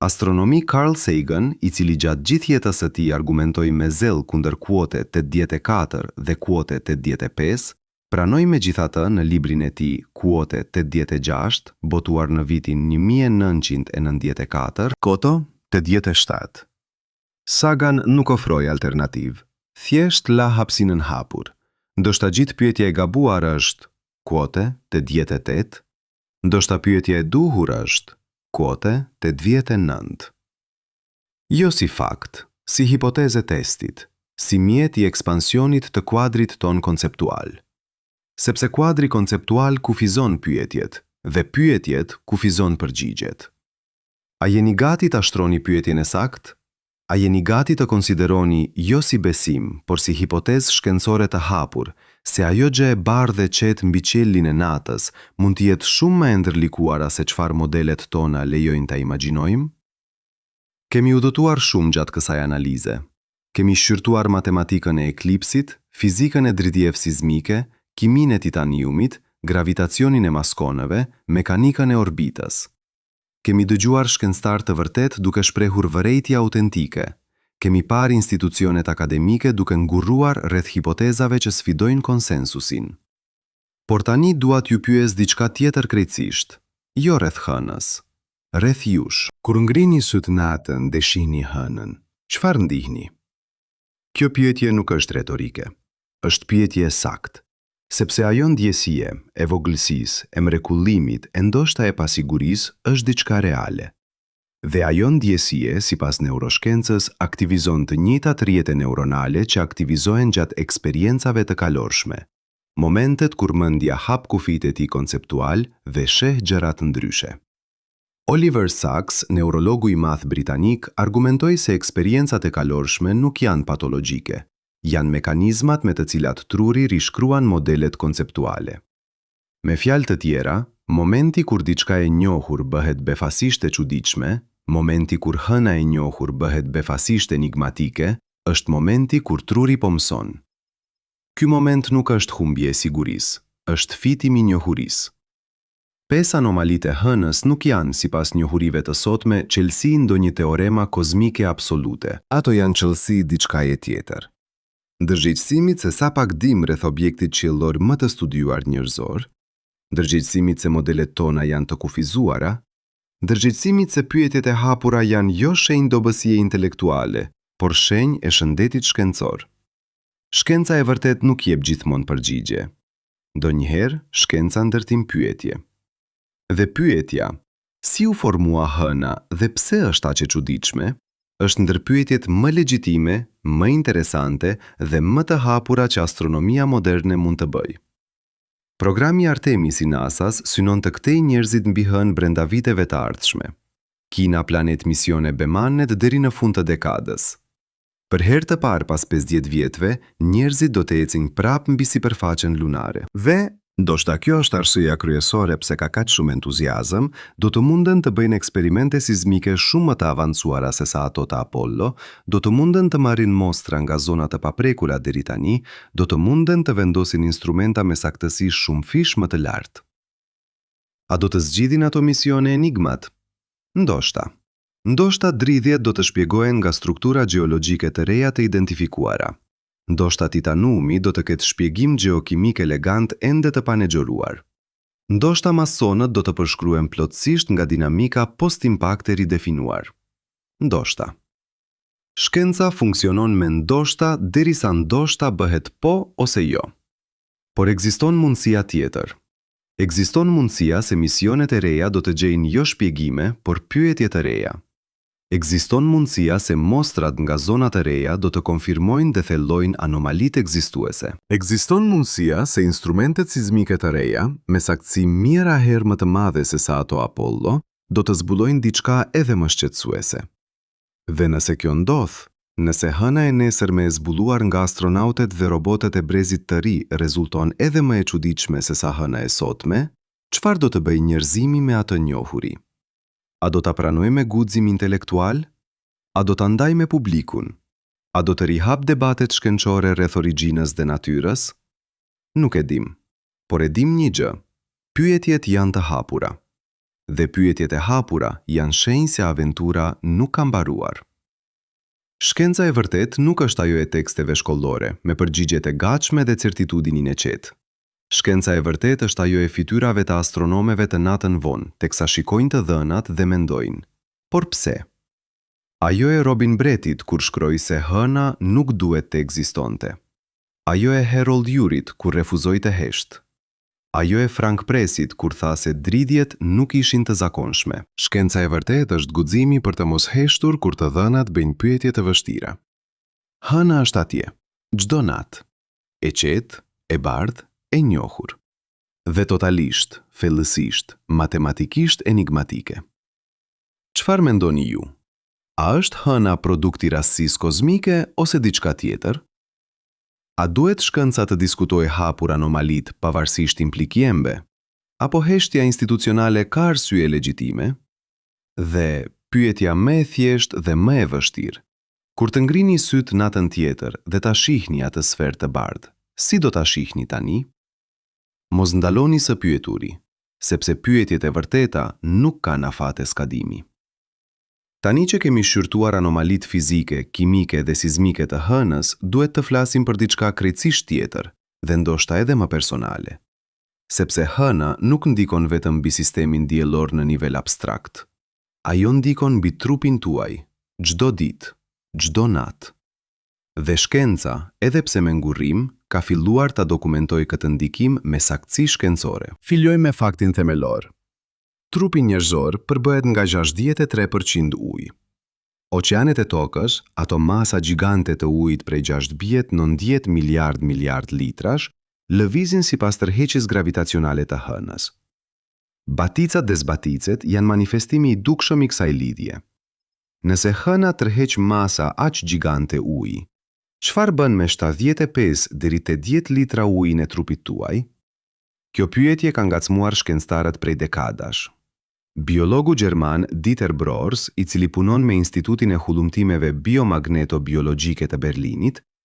Astronomi Carl Sagan, i cili gjatë gjithë jetës së tij argumentoi me zell kundër kuote 84 dhe kuote 85, pranoi megjithatë në librin e tij Kuote 86, botuar në vitin 1994, koto 87. Sagan nuk ofroi alternativë, thjesht la hapësinën hapur. Ndoshta gjithë pyetja e gabuar është kuote 88, ndoshta pyetja e duhur është kuote 89. Jo si fakt, si hipotezë testit, si mjet i ekspansionit të kuadrit ton konceptual. Sepse kuadri konceptual kufizon pyetjet, dhe pyetjet kufizon përgjigjet. A jeni gati ta shtroni pyetjen e saktë? A jeni gati të konsideroni jo si besim, por si hipotezë shkencore të hapur, se ajo gjë e bardhë dhe qetë mbi qiellin e natës mund të jetë shumë më e ndërlikuara se çfarë modelet tona lejojnë ta imagjinojmë? Kemi udhëtuar shumë gjatë kësaj analize. Kemi shqyrtuar matematikën e eklipsit, fizikën e dritjeve sismike, kiminë e titaniumit, gravitacionin e maskonëve, mekanikën e orbitës. Kemi dëgjuar shkencëtar të vërtet duke shprehur vërejtje autentike. Kemi parë institucionet akademike duke ngurruar rreth hipotezave që sfidojnë konsensusin. Por tani dua t'ju pyes diçka tjetër krejtësisht, jo rreth hënës, rreth jush. Kur ngrini syt natën dhe shihni hënën, çfarë ndihni? Kjo pyetje nuk është retorike, është pyetje e saktë. Sepse ajo ndjesie, e vogëlsisë, e mrekullimit, e ndoshta e pasigurisë është diçka reale. Dhe ajo ndjesie, sipas neuroshkencës, aktivizon të njëjtat rrjete neuronale që aktivizohen gjatë eksperiencave të kalorshme, momentet kur mendja hap kufijtë e tij konceptual dhe sheh gjëra të ndryshe. Oliver Sacks, neurologu i madh britanik, argumentoi se eksperiencat e kalorshme nuk janë patologjike. Janë mekanizmat me të cilat truri rishkruan modelet konceptuale. Me fjalë të tjera, momenti kur diçka e njohur bëhet befasisht e çuditshme, momenti kur hëna e njohur bëhet befasisht enigmatike, është momenti kur truri po mëson. Ky moment nuk është humbje e sigurisë, është fitim i njohurisë. 5 anomalitë e hënës nuk janë, sipas njohurive të sotme, çelësi ndonjë teorema kozmike absolute. Ato janë çelësi diçkaje tjetër. Ndërgjegjësimit se sa pak dim rreth objektit qiellor më të studiuar njerëzor, ndërgjegjësimit se modelet tona janë të kufizuara, ndërgjegjësimit se pyetjet e hapura janë jo shenjë dobësie intelektuale, por shenjë e shëndetit shkencor. Shkenca e vërtet nuk jep gjithmonë përgjigje. Ndonjëherë, shkenca ndërtim pyetje. Dhe pyetja, si u formua hëna dhe pse është aq e çuditshme, është ndër pyetjet më legjitime, më interesante dhe më të hapura që astronomia moderne mund të bëjë. Programi Artemis i NASA-s synon të kthejë njerëzit mbi hënë brenda viteve të ardhshme. Kina planet misione bemanet deri në fund të dekadës. Për herë të parë pas 50 vjetëve, njerëzit do të ecin prapë mbi sipërfaqen lunare. Dhe, ndoshta kjo është arsyeja kryesore pse ka kaq shumë entuziazëm, do të munden të bëjnë eksperimente sismike shumë më të avancuara se sa ato të Apollo, do të munden të marrin mostra nga zona të paprekura deri tani, do të munden të vendosin instrumenta me saktësi shumë fish më të lartë. A do të zgjidhin ato misione enigmat? Ndoshta. Ndoshta dridhjet do të shpjegohen nga struktura gjeologjike të reja të identifikuara. Ndoshta titanumi do të ketë shpjegim gjeokimik elegant ende të panexhoruar. Ndoshta masonët do të përshkruhen plotësisht nga dinamika post-impakte ridefinuar. Ndoshta. Shkenca funksionon me ndoshta derisa ndoshta bëhet po ose jo. Por ekziston mundësia tjetër. Ekziston mundësia se misionet e reja do të gjejnë jo shpjegime, por pyetje të reja. Ekziston mundësia se mostrat nga zonat e reja do të konfirmojnë dhe thellojnë anomalitë ekzistuese. Ekziston mundësia se instrumentet sismike të reja, me saktësi mijëra herë më të madhe se sa ato Apollo, do të zbulojnë diçka edhe më shqetësuese. Dhe nëse kjo ndodh, nëse hëna e nesërme e zbuluar nga astronautet dhe robotet e brezit të ri rezulton edhe më e çuditshme se sa hëna e sotme, çfarë do të bëjë njerëzimi me atë njohuri? A do ta pranoj me guxim intelektual? A do ta ndaj me publikun? A do të rihap debatet shkencore rreth origjinës dhe natyrës? Nuk e dim. Por e dim një gjë. Pyetjet janë të hapura. Dhe pyetjet e hapura janë shenjë se aventura nuk ka mbaruar. Shkenca e vërtet nuk është ajo e teksteve shkollore, me përgjigjet e gatshme dhe certitudinin e qetë. Shkenca e vërtet është ajo e fytyrave të astronomeve të natën vonë, teksa shikojnë të dhënat dhe mendojnë. Por pse? Ajo e Robin Brettit kur shkroi se hëna nuk duhet të ekzistonte. Ajo e Harold Urrit kur refuzoi të heshtë. Ajo e Frank Pressit kur tha se dridhjet nuk ishin të zakonshme. Shkenca e vërtet është guximi për të mos heshtur kur të dhënat bëjnë pyetje të vështira. Hëna është atje, çdo natë, e qetë, e bardhë, e njohur. Dhe totalisht, fellësisht, matematikisht enigmatike. Çfarë mendoni ju? A është hëna produkt i rastësisë kozmike ose diçka tjetër? A duhet shkenca të diskutojë hapur anomalitë pavarësisht implikimeve? Apo heshtja institucionale ka arsye legjitime? Dhe pyetja më e thjeshtë dhe më e vështirë. Kur të ngrini sytë natën tjetër dhe ta shihni atë sferë të bardhë, si do ta shihni tani? Mos ndaloni së pyeturi, sepse pyetjet e vërteta nuk kanë afate skadimi. Tani që kemi shqyrtuar anomalitë fizike, kimike dhe sismike të hënës, duhet të flasim për diçka krejtësisht tjetër dhe ndoshta edhe më personale. Sepse hëna nuk ndikon vetëm mbi sistemin diellor në nivel abstrakt. Ajo ndikon mbi trupin tuaj, çdo ditë, çdo natë. Dhe shkenca, edhe pse me ngurrim, ka filluar ta dokumentojë këtë ndikim me saktësi shkencore. Filloj me faktin themelor. Trupi njerëzor përbëhet nga 63% ujë. Oqeanet e tokës, ato masa gjigante të ujit prej 60-90 miliard litrash, lëvizin sipas tërheqjes gravitacionale të hënës. Baticat dhe zbaticet janë manifestimi i dukshëm i kësaj lidhje. Nëse hëna tërheq masa aq gjigante uji, çfarë bën me 75 deri te 80 litra ujin e trupit tuaj? Kjo pyetje ka ngacmuar shkencëtarët prej dekadash. Biologu gjerman Dieter Broers, i cili punon me Institutin e Hullumtimeve Biomagneto-Biologjike të Berlinit,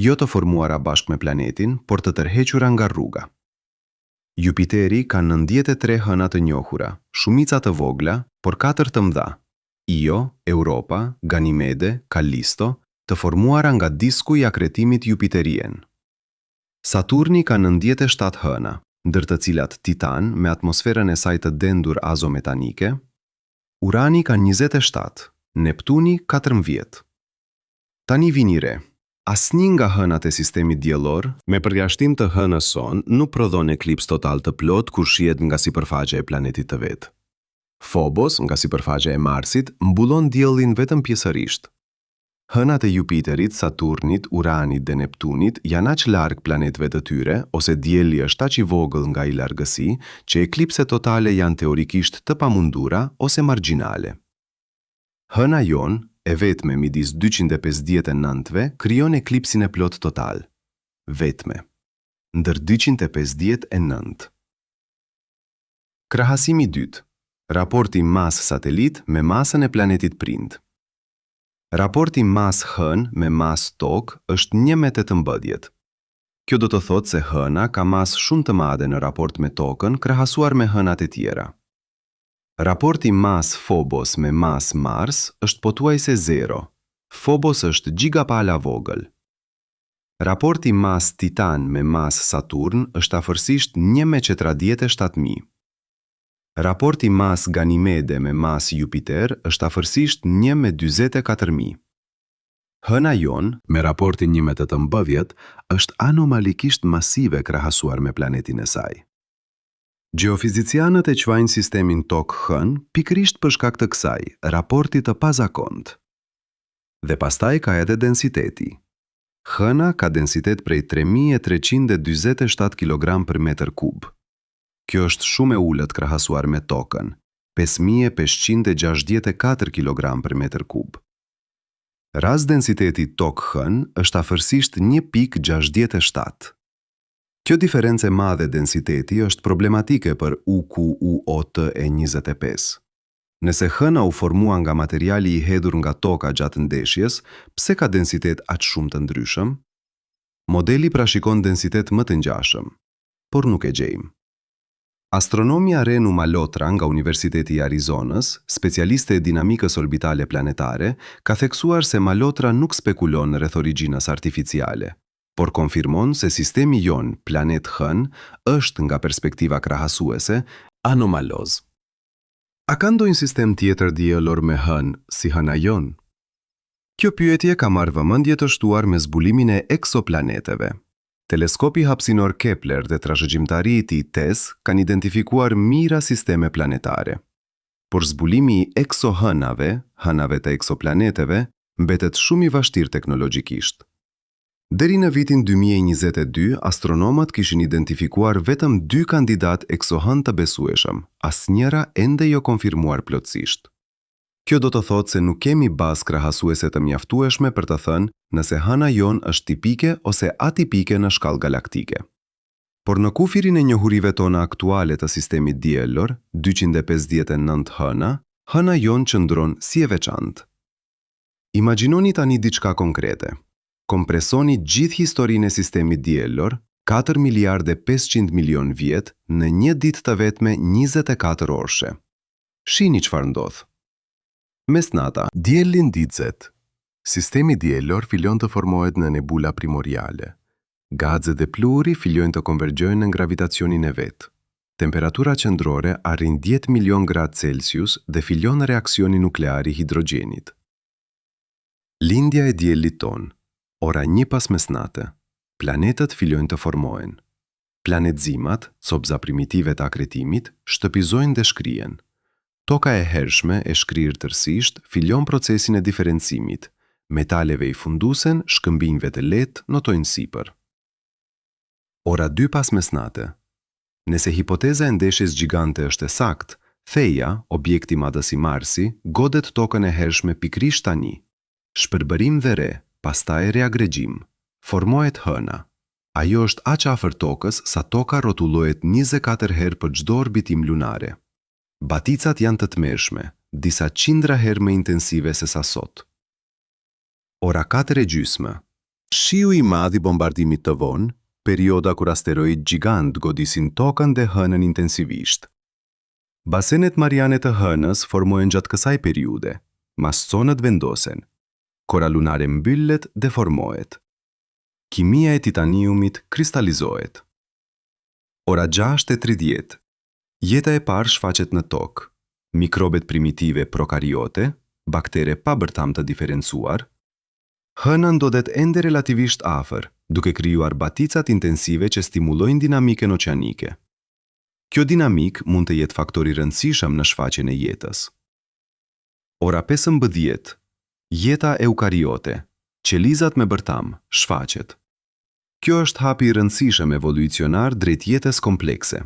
jo të formuara bashkë me planetin, por të tërhequra nga rruga. Jupiteri ka 93 hëna të njohura, shumica të vogla, por 4 të mëdha: Io, Europa, Ganimede, Kallisto, të formuara nga disku i akretimit jupiterien. Saturni ka 97 hëna, ndër të cilat Titan me atmosferën e saj të dendur azometanike, Urani ka 27, Neptuni 14. Tani vini re. Asnjë nga hënat e sistemit diellor, me përjashtim të hënës Son, nuk prodhon eklips total të plot kur shihet nga sipërfaqja e planetit të vet. Phobos, nga sipërfaqja e Marsit, mbullon diellin vetëm pjesërisht. Hënat e Jupiterit, Saturnit, Uranit dhe Neptunit janë aq larg planetëve të tyre, ose dielli është aq i vogël nga i largësi, që eklipset totale janë teorikisht të pamundura ose margjinale. Hëna jon, e vetme midis 259-ve, krijon eklipsin e plot total. Vetme. Ndër 259. Krahasimi 2. Raporti mas-satelit me masën e planetit prind. Raporti mas-hën me mas-tokë është 1/18. Kjo do të thotë se hëna ka masë shumë të madhe në raport me tokën krahasuar me hënat e tjera. Raporti mas-Phobos me mas-Mars është pothuajse 0. Phobos është gjigapala vogël. Raporti mas-Titan me mas-Saturn është afërsisht 1/47.000. Raporti mas-Ganimede me mas-Jupiter është afërsisht 1/44.000. Hëna jon, me raportin 1/18, është anomalikisht masive krahasuar me planetin e saj. Gjeofizicianët e quajnë sistemin tokë-hën pikërisht për shkak të kësaj, raporti të pazakont. Dhe pastaj ka edhe densiteti. Hëna ka densitet prej 3347 kg për metër kub. Kjo është shumë e ulët krahasuar me tokën, 5564 kg për metër kub. Rast densiteti tokë-hën është afërsisht 1.67. Kjo diferencë e madhe densiteti është problematike për UQUOT-E25. Nëse hëna u formua nga materiali i hedhur nga toka gjatë ndeshjes, pse ka densitet aq shumë të ndryshëm? Modeli parashikon densitet më të ngjashëm, por nuk e gjejmë. Astronomia Renu Malhotra nga Universiteti i Arizonës, specialiste e dinamikës orbitale planetare, ka theksuar se Malhotra nuk spekulon rreth origjinës artificiale, por konfirmon se sistemi jon, planet hën, është nga perspektiva krahasuese anomaloz. A ka ndonjë sistem tjetër diellor me hën si hëna jon? Kjo pyetje ka marrë vëmendje të shtuar me zbulimin e eksoplaneteve. Teleskopi hapësinor Kepler dhe trashëgjimtari i tij TESS kanë identifikuar mira sisteme planetare. Por zbulimi i eksohënave, hënave të eksoplaneteve, mbetet shumë i vështirë teknologjikisht. Deri në vitin 2022, astronomët kishin identifikuar vetëm 2 kandidat eksohën të besueshëm, asnjëra ende jo konfirmuar plotësisht. Kjo do të thotë se nuk kemi bazë krahasuese të mjaftueshme për të thënë nëse hëna jon është tipike ose atipike në shkallë galaktike. Por në kufirin e njohurive tona aktuale të sistemit diellor, 259 hëna, hëna jon qëndron si e veçantë. Imagjinoni tani diçka konkrete. Kompresoni gjithë historinë e sistemit diellor, 4 miliardë 500 milion vjet, në një ditë të vetme 24 orëshe. Shihni çfarë ndodh. Mesnata, dielli ndizet. Sistemi diellor fillon të formohet në nebula primordiale. Gazet dhe pluhuri fillojnë të konvergjojnë në gravitacionin e vet. Temperatura qendrore arrin 10 milion gradë Celsius dhe fillon reaksioni nuklear i hidrogjenit. Lindja e diellit ton. Ora 1 pas mesnate. Planetët fillojnë të formohen. Planetëzimat, copza primitive të akretimit, shtëpizojnë dhe shkrihen. Toka e hershme e shkrirë tërësisht fillon procesin e diferencimit. Metaleve i fundusen, shkëmbinjve të lehtë notojnë sipër. Ora 2 pas mesnate. Nëse hipoteza e ndeshjes gjigante është e saktë, Theia, objekti madhësi Marsi, godet tokën e hershme pikrisht tani. Shpërbërim dhe re, pastaj reagregjim. Formohet hëna. Ajo është aq afër tokës sa toka rrotullohet 24 herë për çdo orbitim lunare. Baticat janë të tmerrshme, disa qindra herë më intensive se sa sot. Ora 4:30. Shiu i madh i bombardimit të vonë, perioda kur asteroid gjigant godisin tokën dhe hënën intensivisht. Basenet mariane të hënës formohen gjatë kësaj periude, mas zonët vendosen. Kora lunare mbyllet dhe formohet. Kimia e titaniumit kristalizohet. Ora 6:30. Jeta e parë shfaqet në tokë. Mikrobet primitive prokariote, baktere pa bërtham të diferencuar. Hëna ndodhet ende relativisht afër, duke krijuar baticat intensive që stimulojnë dinamikën oqeanike. Kjo dinamik mund të jetë faktor i rëndësishëm në shfaqjen e jetës. Ora 15. Jeta eukariote, qelizat me bërtham, shfaqet. Kjo është hapi i rëndësishëm evolucionar drejt jetës komplekse.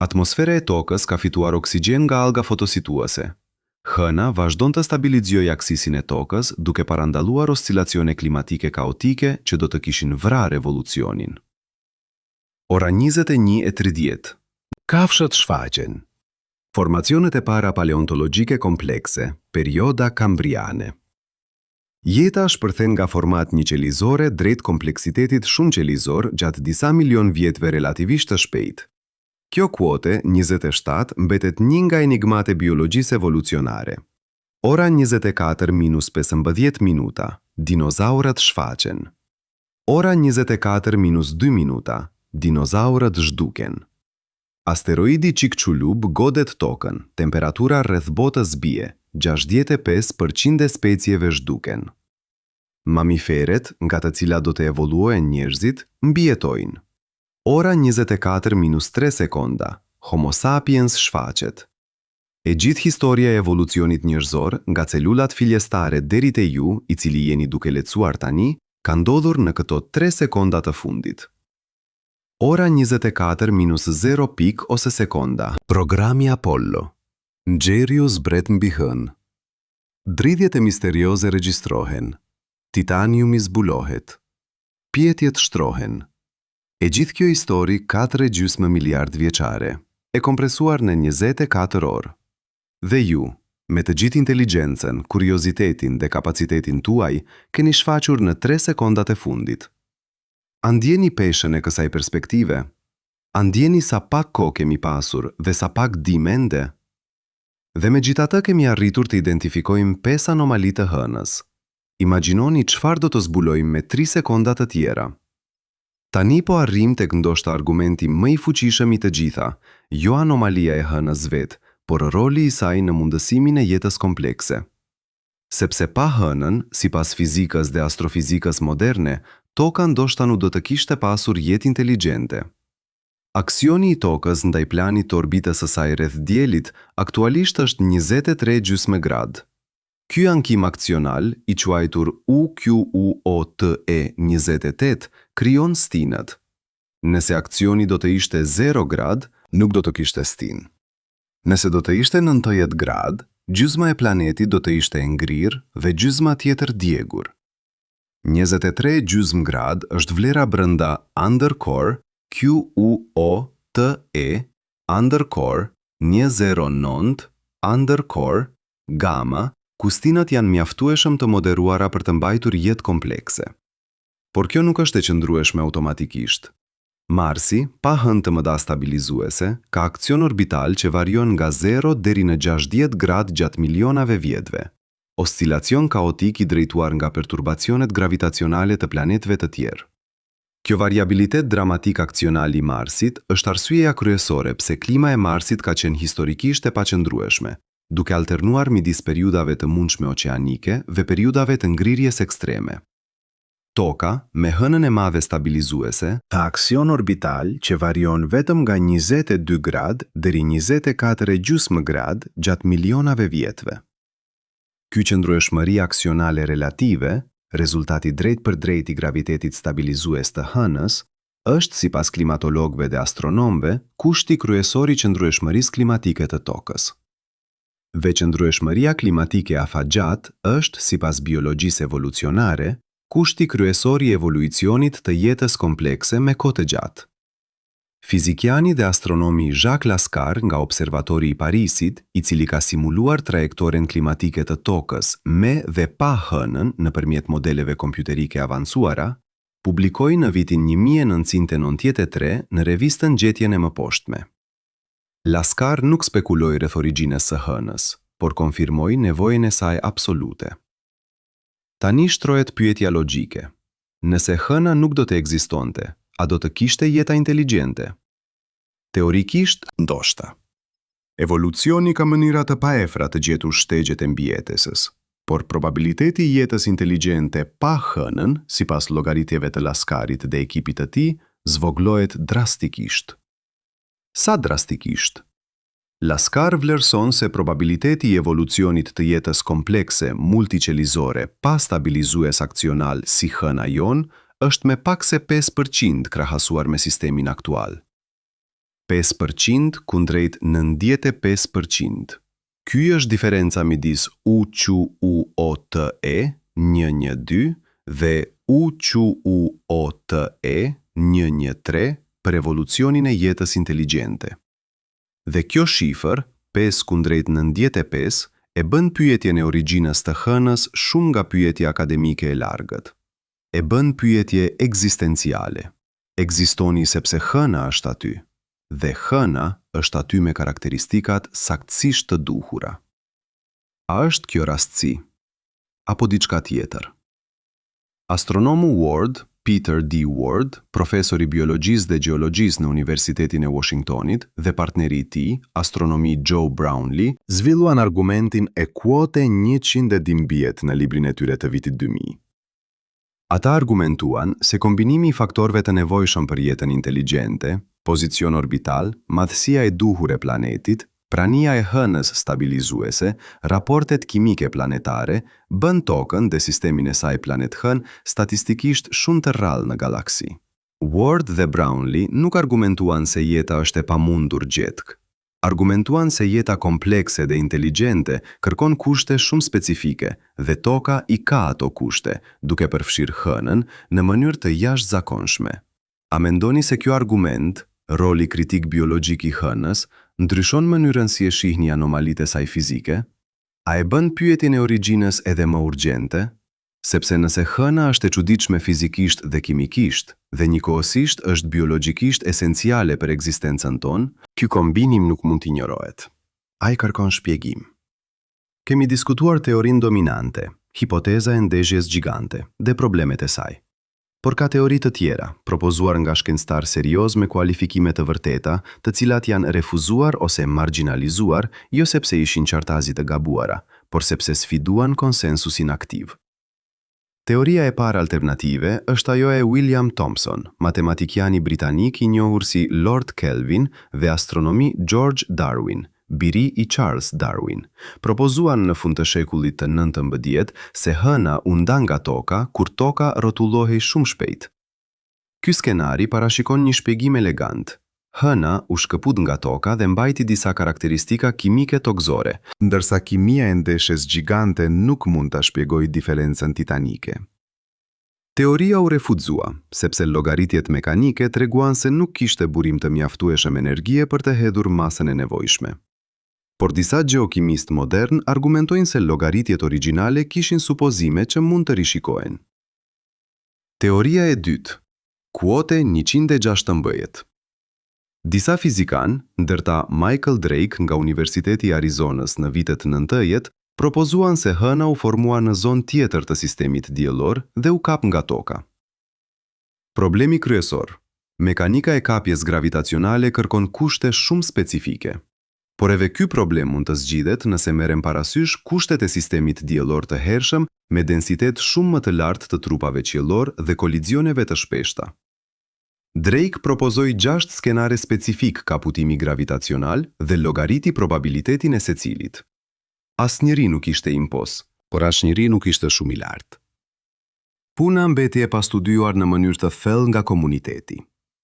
Atmosfera e tokës ka fituar oksigjen nga alga fotosituese. Hëna vazhdon të stabilizojë aksisin e tokës duke parandaluar oscilacione klimatike kaotike që do të kishin vrarë evolucionin. Ora 21:30. Kafshët shfaqen. Formacionet e para paleontologjike komplekse, perioda kambriane. Jeta shpërthen nga format një qelizore drejt kompleksitetit shumë qelizor gjatë disa milion vjetëve relativisht të shpejt. Kjo kuote, 27, mbetet një nga enigmate biologjisë evolucionare. Ora 24:15 minuta, dinozaurët shfaqen. Ora 24:2 minuta, dinozaurët zhduken. Asteroidi Chicxulub godet tokën, temperatura rreth botës bie, 65% e specieve zhduken. Mamiferet, nga të cilat do të evoluohen njerëzit, mbijetojnë. Ora 24:3 sekonda, Homo sapiens shfaqet. E gjithë historia e evolucionit njerëzor, nga celulat filjestare deri te ju, i cili jeni duke lecuar tani, ka ndodhur në këto 3 sekonda të fundit. Ora 24:0 pik ose sekonda. Programi Apollo. Nxjerrju zbret mbi hënë. Dridhjet e misterioze regjistrohen. Titaniumi zbulohet. Pjetjet shtrohen. E gjithë kjo histori 4,5 miliard vjeçare, e kompresuar në 24 orë. Dhe ju, me të gjithë inteligjencën, kuriozitetin dhe kapacitetin tuaj, keni shfaqur në 3 sekondat e fundit. Andjeni peshën e kësaj perspektive? Andjeni sa pak kohë kemi pasur dhe sa pak dimende? Dhe megjithatë kemi arritur të identifikojmë 5 anomali të hënës. Imagjinoni çfarë do të zbulojmë me 3 sekonda të tjera. Tani po arrim tek ndoshta argumenti më i fuqishëm i të gjitha, jo anomalia e hënës vetë, por roli i saj në mundësimin e jetës komplekse. Sepse pa hënën, sipas fizikës dhe astrofizikës moderne, toka ndoshta nuk do të kishte pasur jetë inteligjente. Aksioni i tokës ndaj planit të orbitës së saj rreth diellit aktualisht është 23,5 gradë. Ky ankim aksional, i quajtur UQUOTE 28, krijon stinët. Nëse aksioni do të ishte 0 gradë, nuk do të kishte stinë. Nëse do të ishte 90 gradë, gjysma e planetit do të ishte e ngrirë dhe gjysma tjetër djegur. 23,5 gradë është vlera brenda undercore QUOTE undercore 109 undercore gamma, ku stinët janë mjaftueshëm të moderuara për të mbajtur jetë komplekse. Por kjo nuk është e qëndrueshme automatikisht. Marsi, pa hënë të mëdha stabilizuese, ka aksion orbital që varion nga 0 deri në 60 gradë gjatë milionave vjetëve. Oscilacion kaotik i drejtuar nga perturbacionet gravitacionale të planetëve të tjerë. Kjo variabilitet dramatik aksional i Marsit është arsyeja kryesore pse klima e Marsit ka qenë historikisht e paqëndrueshme, duke alternuar midis periudhave të mundshme oqeanike dhe periudhave të ngrirjes ekstreme. Toka, me hënën e madhe stabilizuese, ka aksion orbital që varion vetëm nga 22 gradë deri 24,5 gradë gjatë milionave vjetëve. Ky qëndrueshmëri aksionale relative, rezultati drejt për drejt i gravitetit stabilizues të hënës, është, sipas klimatologëve dhe astronomëve, kushti kryesor i qëndrueshmërisë klimatike të tokës. Dhe qëndrueshmëria klimatike afatgjat është, sipas biologjisë evolucionare, kushti kryesor i evolucionit të jetës komplekse me kohë të gjatë. Fizikiani dhe astronomi Jacques Lascar nga Observatori i Parisit, i cili ka simuluar trajektoren klimatike të tokës me dhe pa hënën nëpërmjet modeleve kompjuterike avancuara, publikoi në vitin 1993 në revistën Gjetjen e Mëposhtme. Lascar nuk spekuloi rreth origjinës së hënës, por konfirmoi nevojën e saj absolute. Tani shtrohet pyetja logjike. Nëse hëna nuk do të ekzistonte, a do të kishte jeta inteligjente? Teorikisht, ndoshta. Evolucioni ka mënyra të paefra të gjetur shtegjet e mbijetesës, por probabiliteti i jetës inteligjente pa hënën, sipas llogaritjeve të Lascarit dhe ekipit të tij, zvoglohet drastikisht. Sa drastikisht? Lascar vlerëson se probabiliteti i evolucionit të jetës komplekse multiqelizore pa stabilizues aksional si hëna jon është me pak se 5% krahasuar me sistemin aktual. 5% kundrejt 95%. Ky është diferenca midis UQUOTE 112 dhe UQUOTE 113 për evolucionin e jetës inteligjente. Dhe kjo shifër, 5 kundrejt 95, e bën pyetjen e origjinës të hënës shumë nga pyetja akademike e largët. E bën pyetje ekzistenciale. Ekzistoni sepse hëna është aty, dhe hëna është aty me karakteristikat saktësisht të duhura. A është kjo rastësi? Apo diçka tjetër? Astronomu Ward, Peter D. Ward, profesor i biologjisë dhe gjeologjisë në Universitetin e Washingtonit dhe partneri i tij, astronomi Joe Brownlee, zhvilluan argumentin e kuote 100 e dimbiet në librin e tyre të vitit 2000. Ata argumentuan se kombinimi i faktorëve të nevojshëm për jetën inteligjente, pozicion orbital, madhësia e duhur e planetit, prania e hënës stabilizuese, raportet kimike planetare, bën tokën dhe sistemin e saj planet hën statistikisht shumë të rrallë në galaksi. Ward dhe Brownlee nuk argumentuan se jeta është e pamundur gjetk. Argumentuan se jeta komplekse dhe inteligjente kërkon kushte shumë specifike dhe toka i ka ato kushte, duke përfshirë hënën në mënyrë të jashtëzakonshme. A mendoni se kjo argument, roli kritik biologjik i hënës, ndryshon mënyrën si e shihni anomalitë e saj fizike? A e bën pyetjen e origjinës edhe më urgjente? Sepse nëse hëna është e çuditshme fizikisht dhe kimikisht, dhe njëkohësisht është biologjikisht esenciale për ekzistencën tonë, ky kombinim nuk mund të injorohet. Ai kërkon shpjegim. Kemi diskutuar teorinë dominante, hipoteza e ndezhjes gjigante dhe problemet e saj. Por ka teori të tjera, propozuar nga shkencëtar serioz me kualifikime të vërteta, të cilat janë refuzuar ose marginalizuar, jo sepse ishin qartazi të gabuara, por sepse sfiduan konsensusin aktiv. Teoria e parë alternative është ajo e William Thomson, matematikjani britanik i njohur si Lord Kelvin dhe astronomi George Darwin, biri i Charles Darwin, propozuan në fund të shekullit të 19 se hëna u nda nga toka kur toka rrotullohej shumë shpejt. Ky skenari parashikon një shpjegim elegant. Hëna u shkëput nga toka dhe mbajti disa karakteristika kimike tokëzore, ndërsa kimia e ndeshjes gjigante nuk mund ta shpjegojë diferencën titanike. Teoria u refuzua, sepse llogaritjet mekanike treguan se nuk kishte burim të mjaftueshëm energjie për të hedhur masën e nevojshme. Por disa gjeokimist modern argumentojnë se llogaritjet origjinale kishin supozime që mund të rishikohen. Teoria e dytë, kuote 116. Disa fizikan, ndërta Michael Drake nga Universiteti i Arizonës në vitet 90, propozuan se hëna u formua në zonë tjetër të sistemit diellor dhe u kap nga toka. Problemi kryesor, mekanika e kapjes gravitacionale kërkon kushte shumë specifike. Por edhe ky problem mund të zgjidhet nëse merren parasysh kushtet e sistemit diellor të hershëm me densitet shumë më të lartë të trupave qiellor dhe kolizioneve të shpeshta. Drake propozoi 6 skenare specifik kaputimi gravitacional dhe llogariti probabilitetin e secilit. Asnjëri nuk ishte impos, por asnjëri nuk ishte shumë i lartë. Puna mbeti e pastudiuar në mënyrë të thellë nga komuniteti.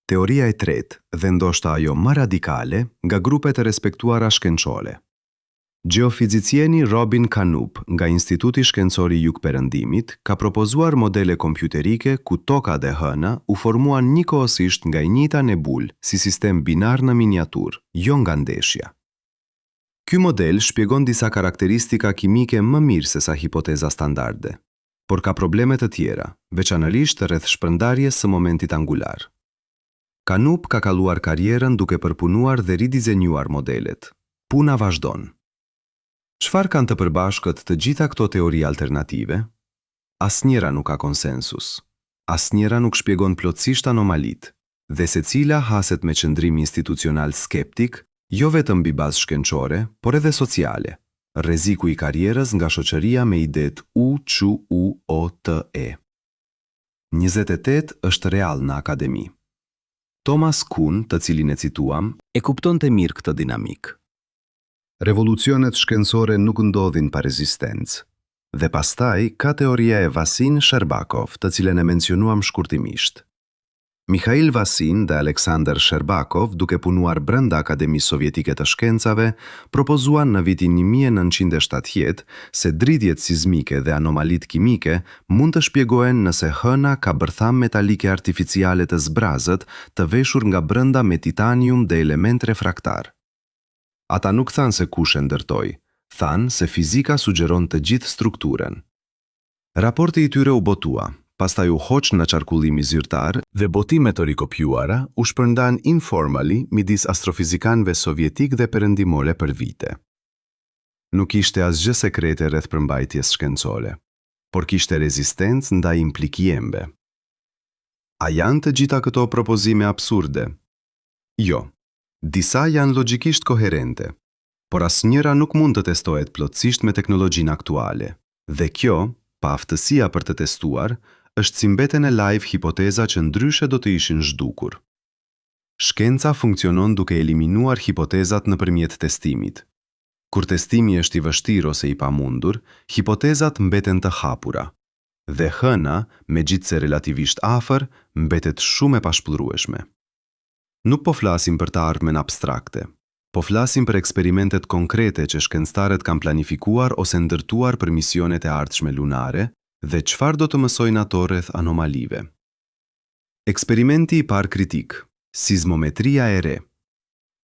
Teoria e tretë, dhe ndoshta ajo më radikale, nga grupet e respektuara shkencore. Geofizicieni Robin Canup nga Instituti Shkencor i Jugperëndimit ka propozuar modele kompjuterike ku toka dhe hëna u formuan njëkohësisht nga e njëjta nebulë si sistem binar në miniaturë, jo nga ndeshja. Ky model shpjegon disa karakteristika kimike më mirë se sa hipoteza standarde, por ka probleme të tjera, veçanërisht rreth shpërndarjes së momentit angular. Canup ka kaluar karrierën duke përpunuar dhe ridizenjuar modelet. Puna vazhdon. Çfarë kanë të përbashkët të gjitha këto teori alternative? Asnjëra nuk ka konsensus. Asnjëra nuk shpjegon plotësisht anomalitë, dhe secila haset me qëndrim institucional skeptik, jo vetëm mbi bazë shkencore, por edhe sociale. Rreziku i karrierës nga shoqëria me idet UQUOTE. 28 është real në akademi. Thomas Kuhn, të cilin e cituam, e kuptonte mirë këtë dinamik. Revolucionet shkencore nuk ndodhin pa rezistencë. Dhe pastaj ka teoria e Vasin-Sherbakov, të cilën e mencionuam shkurtimisht. Mikhail Vasin dhe Aleksandr Sherbakov, duke punuar brenda Akademisë Sovjetike të Shkencave, propozuan në vitin 1970 se dridhjet sismike dhe anomalitë kimike mund të shpjegohen nëse hëna ka bërtham metalike artificiale të zbrazët të veshur nga brenda me titanium dhe element refraktar. Ata nuk thanë se kush e ndërtoi, thanë se fizika sugjeron të gjithë strukturën. Raporti i tyre u botua, pastaj u hoq në qarkullimi zyrtar dhe botimet të rikopjuara u shpërndan informali midis astrofizikanëve sovjetik dhe perëndimore për vite. Nuk ishte asgjë sekrete rreth përmbajtjes shkencore, por kishte rezistencë ndaj implikimeve. A janë të gjitha këto propozime absurde? Jo. Disa janë logjikisht koherente, por asnjëra nuk mund të testohet plotësisht me teknologjinë aktuale. Dhe kjo, pa aftësia për të testuar, është si mbeten e live hipoteza që ndryshe do të ishin zhdukur. Shkenca funksionon duke eliminuar hipotezat nëpërmjet testimit. Kur testimi është i vështirë ose i pamundur, hipotezat mbeten të hapura. Dhe hëna, megjithse relativisht afër, mbetet shumë e pashpërdrueshme. Nuk po flasim për të ardhmen abstrakte, po flasim për eksperimentet konkrete që shkencëtarët kanë planifikuar ose ndërtuar për misionet e ardhshme lunare dhe çfarë do të mësojnë ato rreth anomalive. Eksperimenti i parë kritik, sismometria e re.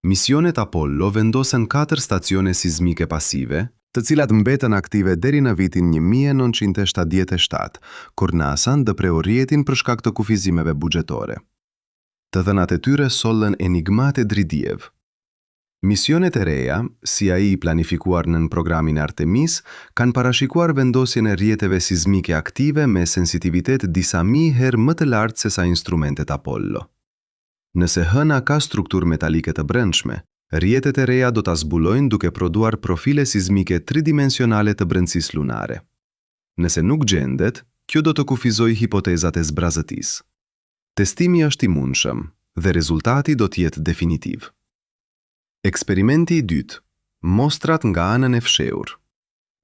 Misionet Apollo vendosen 4 stacione sismike pasive, të cilat mbetën aktive deri në vitin 1977, kur NASA ndëpreu rrjetin për shkak të kufizimeve buxhetore. Të dhënat e tyre sollën enigmat e dridhjev. Misionet e reja, si ai i planifikuar nën programin Artemis, kanë parashikuar vendosjen e rrjeteve sismike aktive me sensitivitet disa mijë herë më të lartë se sa instrumentet Apollo. Nëse hëna ka strukturë metalike të brendshme, rrjetet e reja do ta zbulojnë duke prodhuar profile sismike tridimensionale të brendësisë lunare. Nëse nuk gjendet, kjo do të kufizojë hipotezat e zbrazëtisë. Testimi është i mundshëm dhe rezultati do të jetë definitiv. Eksperimenti i dytë, mostrat nga anën e fshehur.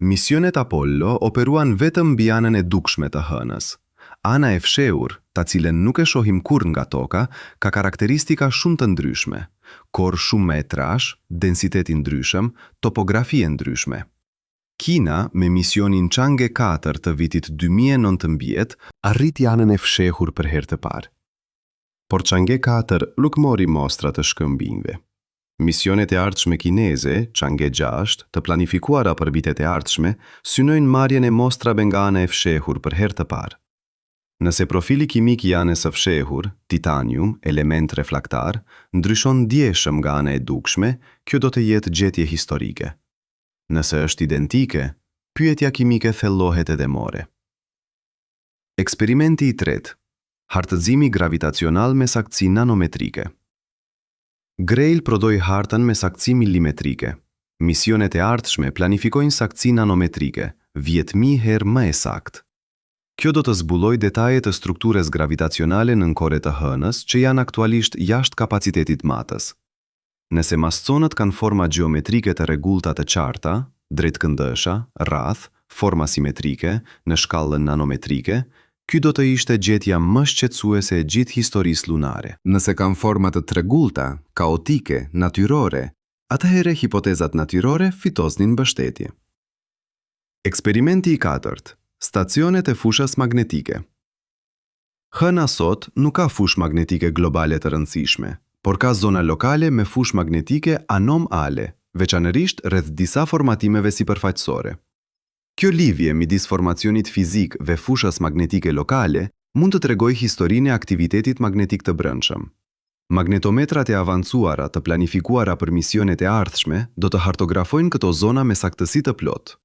Misionet Apollo operuan vetëm mbi anën e dukshme të hënës. Ana e fshehur, ta cilën nuk e shohim kurrë nga toka, ka karakteristika shumë të ndryshme, korr shumë më e trash, densitet i ndryshëm, topografi e ndryshme. Kina, me misionin Chang'e 4 të vitit 2019, arriti anën e fshehur për herë të parë. Por Chang'e 4 nuk mori mostra të shkëmbimeve. Misionet e ardhshme kineze, Chang'e 6, të planifikuara për vitet e ardhshme, synojnë marrjen e mostrave nga ana e fshehur për herë të parë. Nëse profili kimik i anës së fshehur, titanium, element reflaktar, ndryshon ndjeshëm nga ana e dukshme, kjo do të jetë gjetje historike. Nëse është identike, pyetja kimike thellohet edhe more. Eksperimenti i tretë. Hartëzimi gravitacional me saktësi nanometrike. Grail prodhoi hartën me saktësi milimetrike. Misionet e ardhshme planifikojnë saktësi nanometrike, 10.000 herë më e saktë. Kjo do të zbulojë detajet të strukturës gravitacionale nën kore të hënës që janë aktualisht jashtë kapacitetit matës. Nëse masonët kanë forma geometrike të rregullta të qarta, drejtkëndësha, rrath, forma simetrike, në shkallën nanometrike, ky do të ishte gjetja më shqetësuese e gjithë historisë lunare. Nëse kanë forma të rregullta, kaotike, natyrore, Atëherë hipotezat natyrore fitosnin mbështetje. Eksperimenti i 4. Stacionet e fushës magnetike. Hëna sot nuk ka fushë magnetike globale të rëndësishme, por ka zona lokale me fushë magnetike anomale, veçanërisht rreth disa formatimeve sipërfaqësore. Kjo lidhje midis formacionit fizik dhe fushës magnetike lokale mund të tregojë historinë e aktivitetit magnetik të brendshëm. Magnetometrat e avancuara të planifikuara për misionet e ardhshme do të hartografojnë këto zona me saktësi të plotë.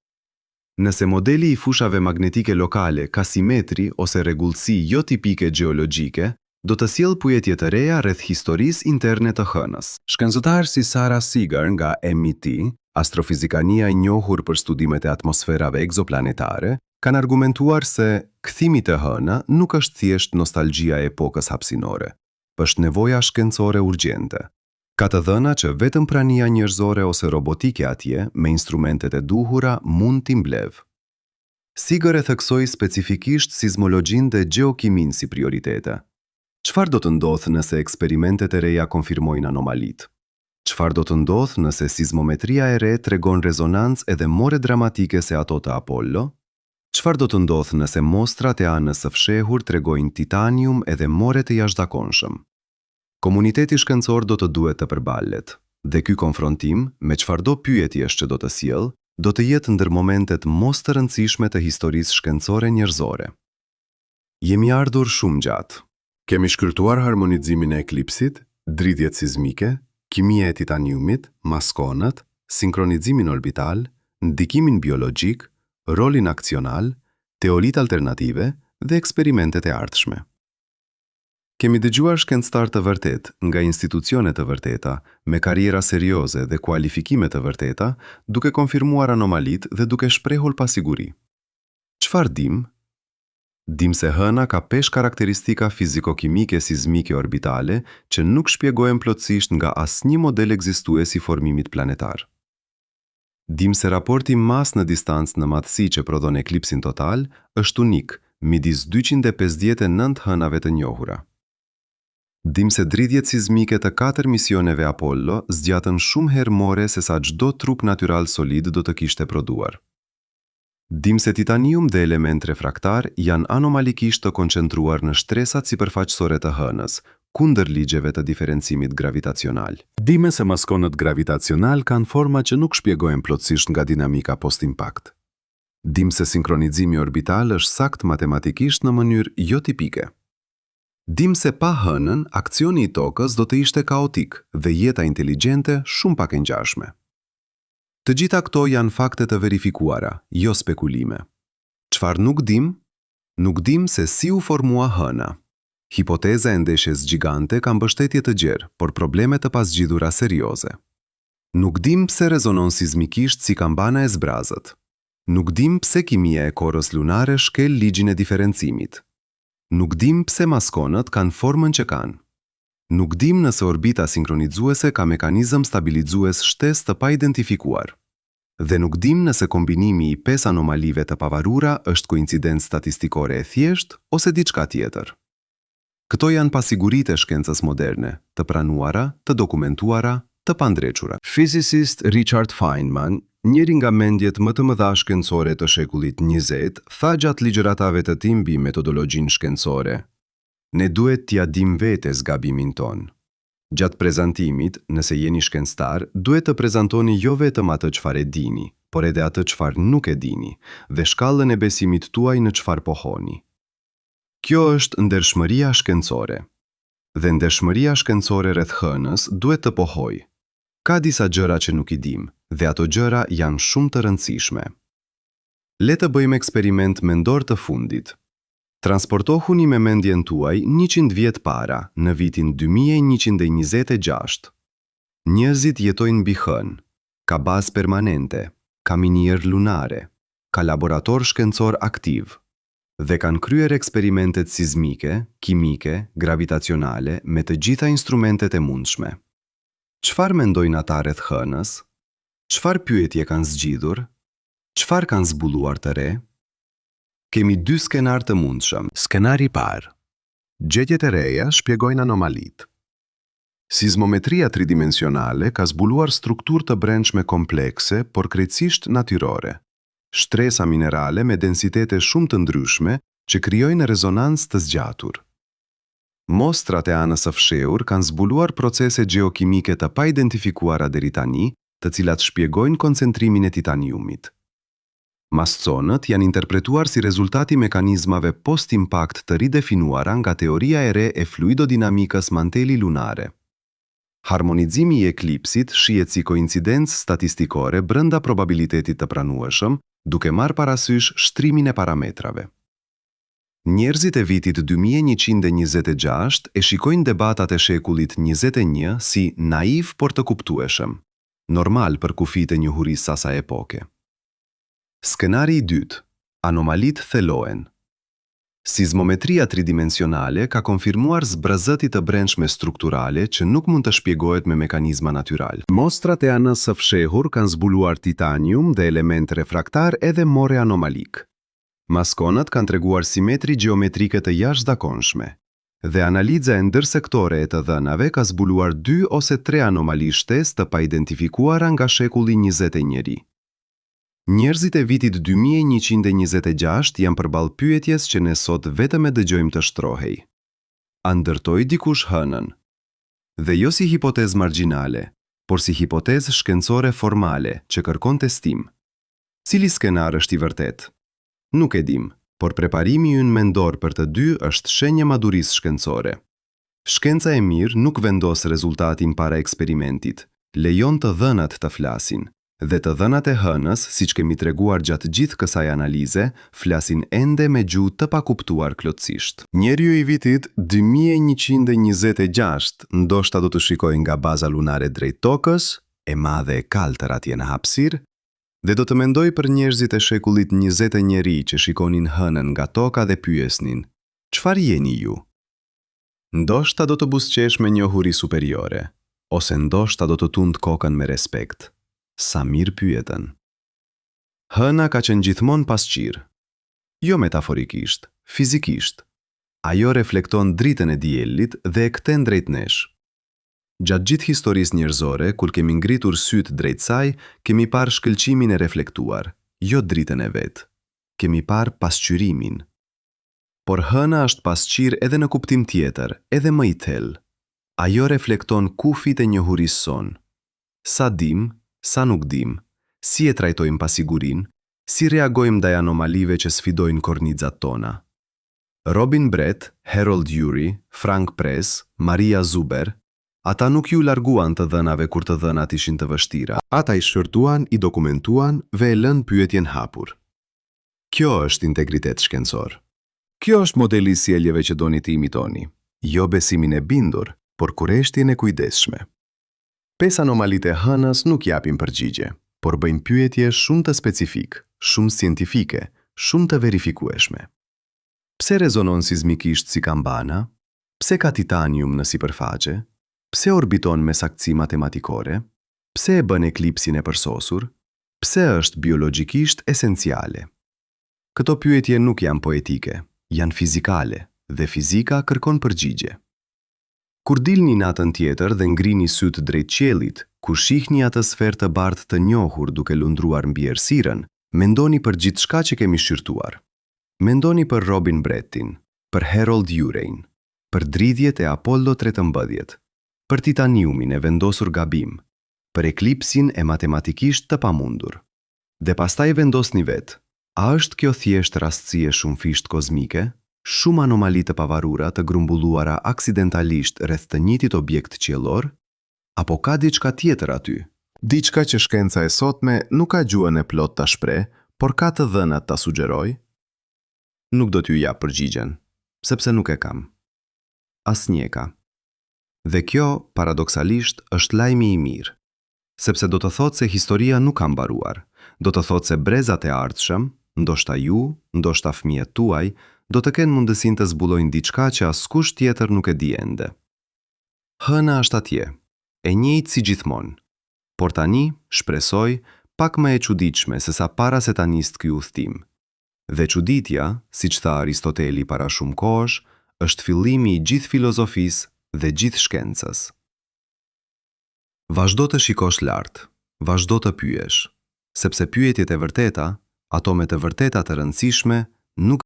Nëse modeli i fushave magnetike lokale ka simetri ose rregullsi jo tipike gjeologjike, do të sjellë pyetje të reja rreth historisë interne të hënës. Shkencëtarë si Sarah Seager nga MIT, astrofizikania e njohur për studimet e atmosferave egzoplanetare, kanë argumentuar se kthimi te hëna nuk është thjesht nostalgjia e epokës hapësinore, është nevoja shkencore urgjente. Ka të dhëna që vetëm prania njerëzore ose robotike atje, me instrumentet e duhura, mund t'i mbledh. Seager e theksoi specifikisht sismologjinë dhe gjeokimin si prioritete. Çfarë do të ndodhë nëse eksperimentet e reja konfirmojnë anomalitë? Çfarë do të ndodhë nëse sismometria e re tregon rezonancë edhe more dramatike se ato të Apollo? Çfarë do të ndodhë nëse mostrat e anës së fshehur tregojnë titanium edhe more të jashtëzakonshëm? Komuniteti shkencor do të duhet të përballet, dhe ky konfrontim, me çfarëdo pyetjesh që do të sjellë, do të jetë ndër momentet mos të rëndësishme të historisë shkencore njerëzore. Jemi ardhur shumë gjatë. Kemi shkërtuar harmonizimin e eklipsit, dridhjet sismike, kimia e titaniumit, maskonat, sinkronizimin orbital, ndikimin biologjik, rolin aksional, teoritë alternative dhe eksperimentet e ardhshme. Kemi dëgjuar shkencëtar të vërtet nga institucione të vërteta, me karriera serioze dhe kualifikime të vërteta, duke konfirmuar anomalitë dhe duke shprehur pasiguri. Çfarë dim? Dim se hëna ka pesh karakteristika fiziko-kimike sismike orbitale që nuk shpjegohen plotësisht nga asnjë model ekzistues i formimit planetar. Dim se raporti mas në distancë në madhësi që prodhon eklipsin total është unik midis 259 hënave të njohura. Dim se dridhjet sismike të 4 misioneve Apollo zgjatën shumë herë more se sa çdo trup natyral solid do të kishte prodhuar. Dim se titanium dhe element refraktar janë anomalikisht të koncentruar në shtresat sipërfaqësore të hënës, kundër ligjeve të diferencimit gravitacional. Dim se maskonët gravitacional kanë forma që nuk shpjegohen plotësisht nga dinamika post-impakt. Dim se sinkronizimi orbital është sakt matematikisht në mënyrë jo tipike. Dim se pa hënën, aksioni i tokës do të ishte kaotik dhe jeta inteligjente shumë pak e ngjashme. Të gjitha këto janë fakte të verifikuara, jo spekulime. Çfarë nuk dim? Nuk dim se si u formua hëna. Hipoteza e ndeshjes gjigante ka mbështetje të gjerë, por probleme të pasgjidhura serioze. Nuk dim pse rezonon sismikisht si kambana e zbrazët. Nuk dim pse kimia e korës lunare shkel ligjin e diferencimit. Nuk dim pse maskonët kanë formën që kanë. Nuk dim nëse orbita sinkronizuese ka mekanizëm stabilizues shtesë të pa identifikuar. Dhe nuk dim nëse kombinimi i 5 anomalive të pavarura është koincidencë statistikore e thjeshtë ose diçka tjetër. Këto janë pasiguritë e shkencës moderne, të pranuara, të dokumentuara, të pandrequra. Fizicist Richard Feynman, njëri nga mendjet më të mëdha shkencore të shekullit 20, tha gjatë ligjëratave të tij mbi metodologjinë shkencore: "Ne duhet t'ia dim vetes gabimin ton. Gjatë prezantimit, nëse jeni shkencëtar, duhet të prezantoni jo vetëm atë çfarë e dini, por edhe atë çfarë nuk e dini, dhe shkallën e besimit tuaj në çfarë pohoni." Kjo është ndershmëria shkencore. Dhe ndershmëria shkencore rreth hënës duhet të pohojë. Ka disa gjëra që nuk i dim, dhe ato gjëra janë shumë të rëndësishme. Le të bëjmë eksperiment mendor të fundit. Transportohuni me mendjen tuaj 100 vjet para, në vitin 2126. Njerëzit jetojnë mbi hënë, ka bazë permanente, ka minierë lunare, ka laborator shkencor aktiv, dhe kanë kryer eksperimentet sismike, kimike, gravitacionale me të gjitha instrumentet e mundshme. Çfarë mendojnë ata rreth hënës? Çfarë pyetje kanë zgjidhur? Çfarë kanë zbuluar të re? Kemi 2 skenar të mundshëm. Skenari i parë. Gjetjet e reja shpjegojnë anomalitë. Sismometria tridimensionale ka zbuluar strukturë të brendshme komplekse, por krejtësisht natyrore. Shtresa minerale me densitete shumë të ndryshme që krijojnë rezonancë të zgjatur. Mostrat e anës së fshehur kanë zbuluar procese gjeokimike të pa identifikuara deri tani, të cilat shpjegojnë koncentrimin e titaniumit. Masonët janë interpretuar si rezultati mekanizmave post-impact të ridefinuara nga teoria e re e fluidodinamikës manteli lunare. Harmonizimi i eklipsit shihet si koincidencë statistikore brenda probabilitetit të pranueshëm, duke marrë parasysh shtrimin e parametrave. Njerëzit e vitit 2126 e shikojnë debatat e shekullit 21 si naiv por të kuptueshëm, normal për kufijtë e njohurisë së asaj epoke. Skenari i dytë, anomalitë thelohen. Sismometria tridimensionale ka konfirmuar zbrazëti të brendshme strukturale që nuk mund të shpjegohet me mekanizma natyral. Mostrat e anës së fshehur kanë zbuluar titanium dhe element refraktar edhe more anomalik. Maskonët kanë treguar simetri gjeometrike të jashtëzakonshme, dhe analiza e ndërsektore e të dhënave ka zbuluar 2 ose 3 anomali shtesë të pa identifikuara nga shekulli 21. Njerëzit e vitit 2126 janë përballë pyetjes që ne sot vetëm e dëgjojmë të shtrohej. A ndërtoi dikush hënën? Dhe jo si hipotezë margjinale, por si hipotezë shkencore formale që kërkon testim. Cili skenar është i vërtet? Nuk e dim, por preparimi ynë mendor për të dy është shenjë madurisë shkencore. Shkenca e mirë nuk vendos rezultatin para eksperimentit, lejon të dhënat të flasin, dhe të dhënat e hënës, siç kemi treguar gjatë gjithë kësaj analize, flasin ende me gjuhë të pakuptuar plotësisht. Njeriu i vitit 2126 ndoshta do të shikojë nga baza lunare drejt tokës, e madhe e kaltër atje në hapësirë, dhe do të mendoj për njerëzit e shekullit 21 që shikonin hënën nga toka dhe pyesnin: çfarë jeni ju? Ndoshta do të buzëqesh me njohuri superiore, ose ndoshta do të tund kokën me respekt. Sa mirë pyeten. Hëna ka qenë gjithmonë pasqyrë. Jo metaforikisht, fizikisht. Ajo reflekton dritën e diellit dhe e kthen drejt nesh. Gjatë gjithë historisë njerëzore, kur kemi ngritur sytë drejt saj, kemi parë shkëlqimin e reflektuar, jo dritën e vet. Kemi parë pasqyrimin. Por hëna është pasqyrë edhe në kuptim tjetër, edhe më i thellë. Ajo reflekton kufijtë e njohurisë son. Sa dim, sa nuk dim, si e trajtojmë pasigurinë, si reagojmë ndaj anomalive që sfidojnë kornixat tona. Robin Brett, Harold Urey, Frank Press, Maria Zuber, ata nuk ju larguan të dhënave kur të dhënat ishin të vështira. Ata i shërtuan, i dokumentuan dhe e lënë pyetjen hapur. Kjo është integritet shkencor. Kjo është modeli i sjelljeve që doni të imitoni. Jo besimin e bindur, por kurreshtjen e kujdesshme. 5 anomalitë e hënës nuk japin përgjigje, por bëjnë pyetje shumë të specifik, shumë scientifike, shumë të verifikueshme. Pse rezonon sismikisht si kambana? Pse ka titanium në sipërfaqe? Pse orbiton me saktësi matematikore? Pse e bën eklipsin e përsosur? Pse është biologjikisht esenciale? Këto pyetje nuk janë poetike, janë fizikale, dhe fizika kërkon përgjigje. Kur dilni natën tjetër dhe ngrini sytë drejt qiellit, kur shihni atë sferë të bardhë të njohur duke lundruar mbi errësirën, mendoni për gjithçka që kemi shqyrtuar. Mendoni për Robin Brettin, për Harold Ureyn, për dridhjet e Apollo 13, për titaniumin e vendosur gabim, për eklipsin e matematikisht të pamundur. Dhe pastaj vendosni vetë, a është kjo thjesht rastësie shumëfisht kozmike? Shumë anomali të pavarura të grumbulluara aksidentalisht rreth të njëjtit objekt qiellor, apo ka diçka tjetër aty? Diçka që shkenca e sotme nuk ka gjuhën e plot ta shpreh, por ka të dhënat ta sugjeroj? Nuk do t'ju jap përgjigjen, sepse nuk e kam. Asnjë e ka. Dhe kjo, paradoksalisht, është lajmi i mirë, sepse do të thotë se historia nuk ka mbaruar, do të thotë se brezat e ardhshëm, ndoshta ju, ndoshta fëmijët tuaj, do të kenë mundësinë të zbulojnë diçka që askush tjetër nuk e di ende. Hëna është atje, e njëjtë si gjithmonë, por tani, shpresoj, pak më e çuditshme se sa para se ta nisë ky udhtim. Dhe çuditja, siç tha Aristoteli para shumë kohësh, është fillimi i gjithë filozofisë dhe gjithë shkencës. Vazhdo të shikosh lart, vazhdo të pyesh, sepse pyetjet e vërteta, ato me të vërteta të rëndësishme, nuk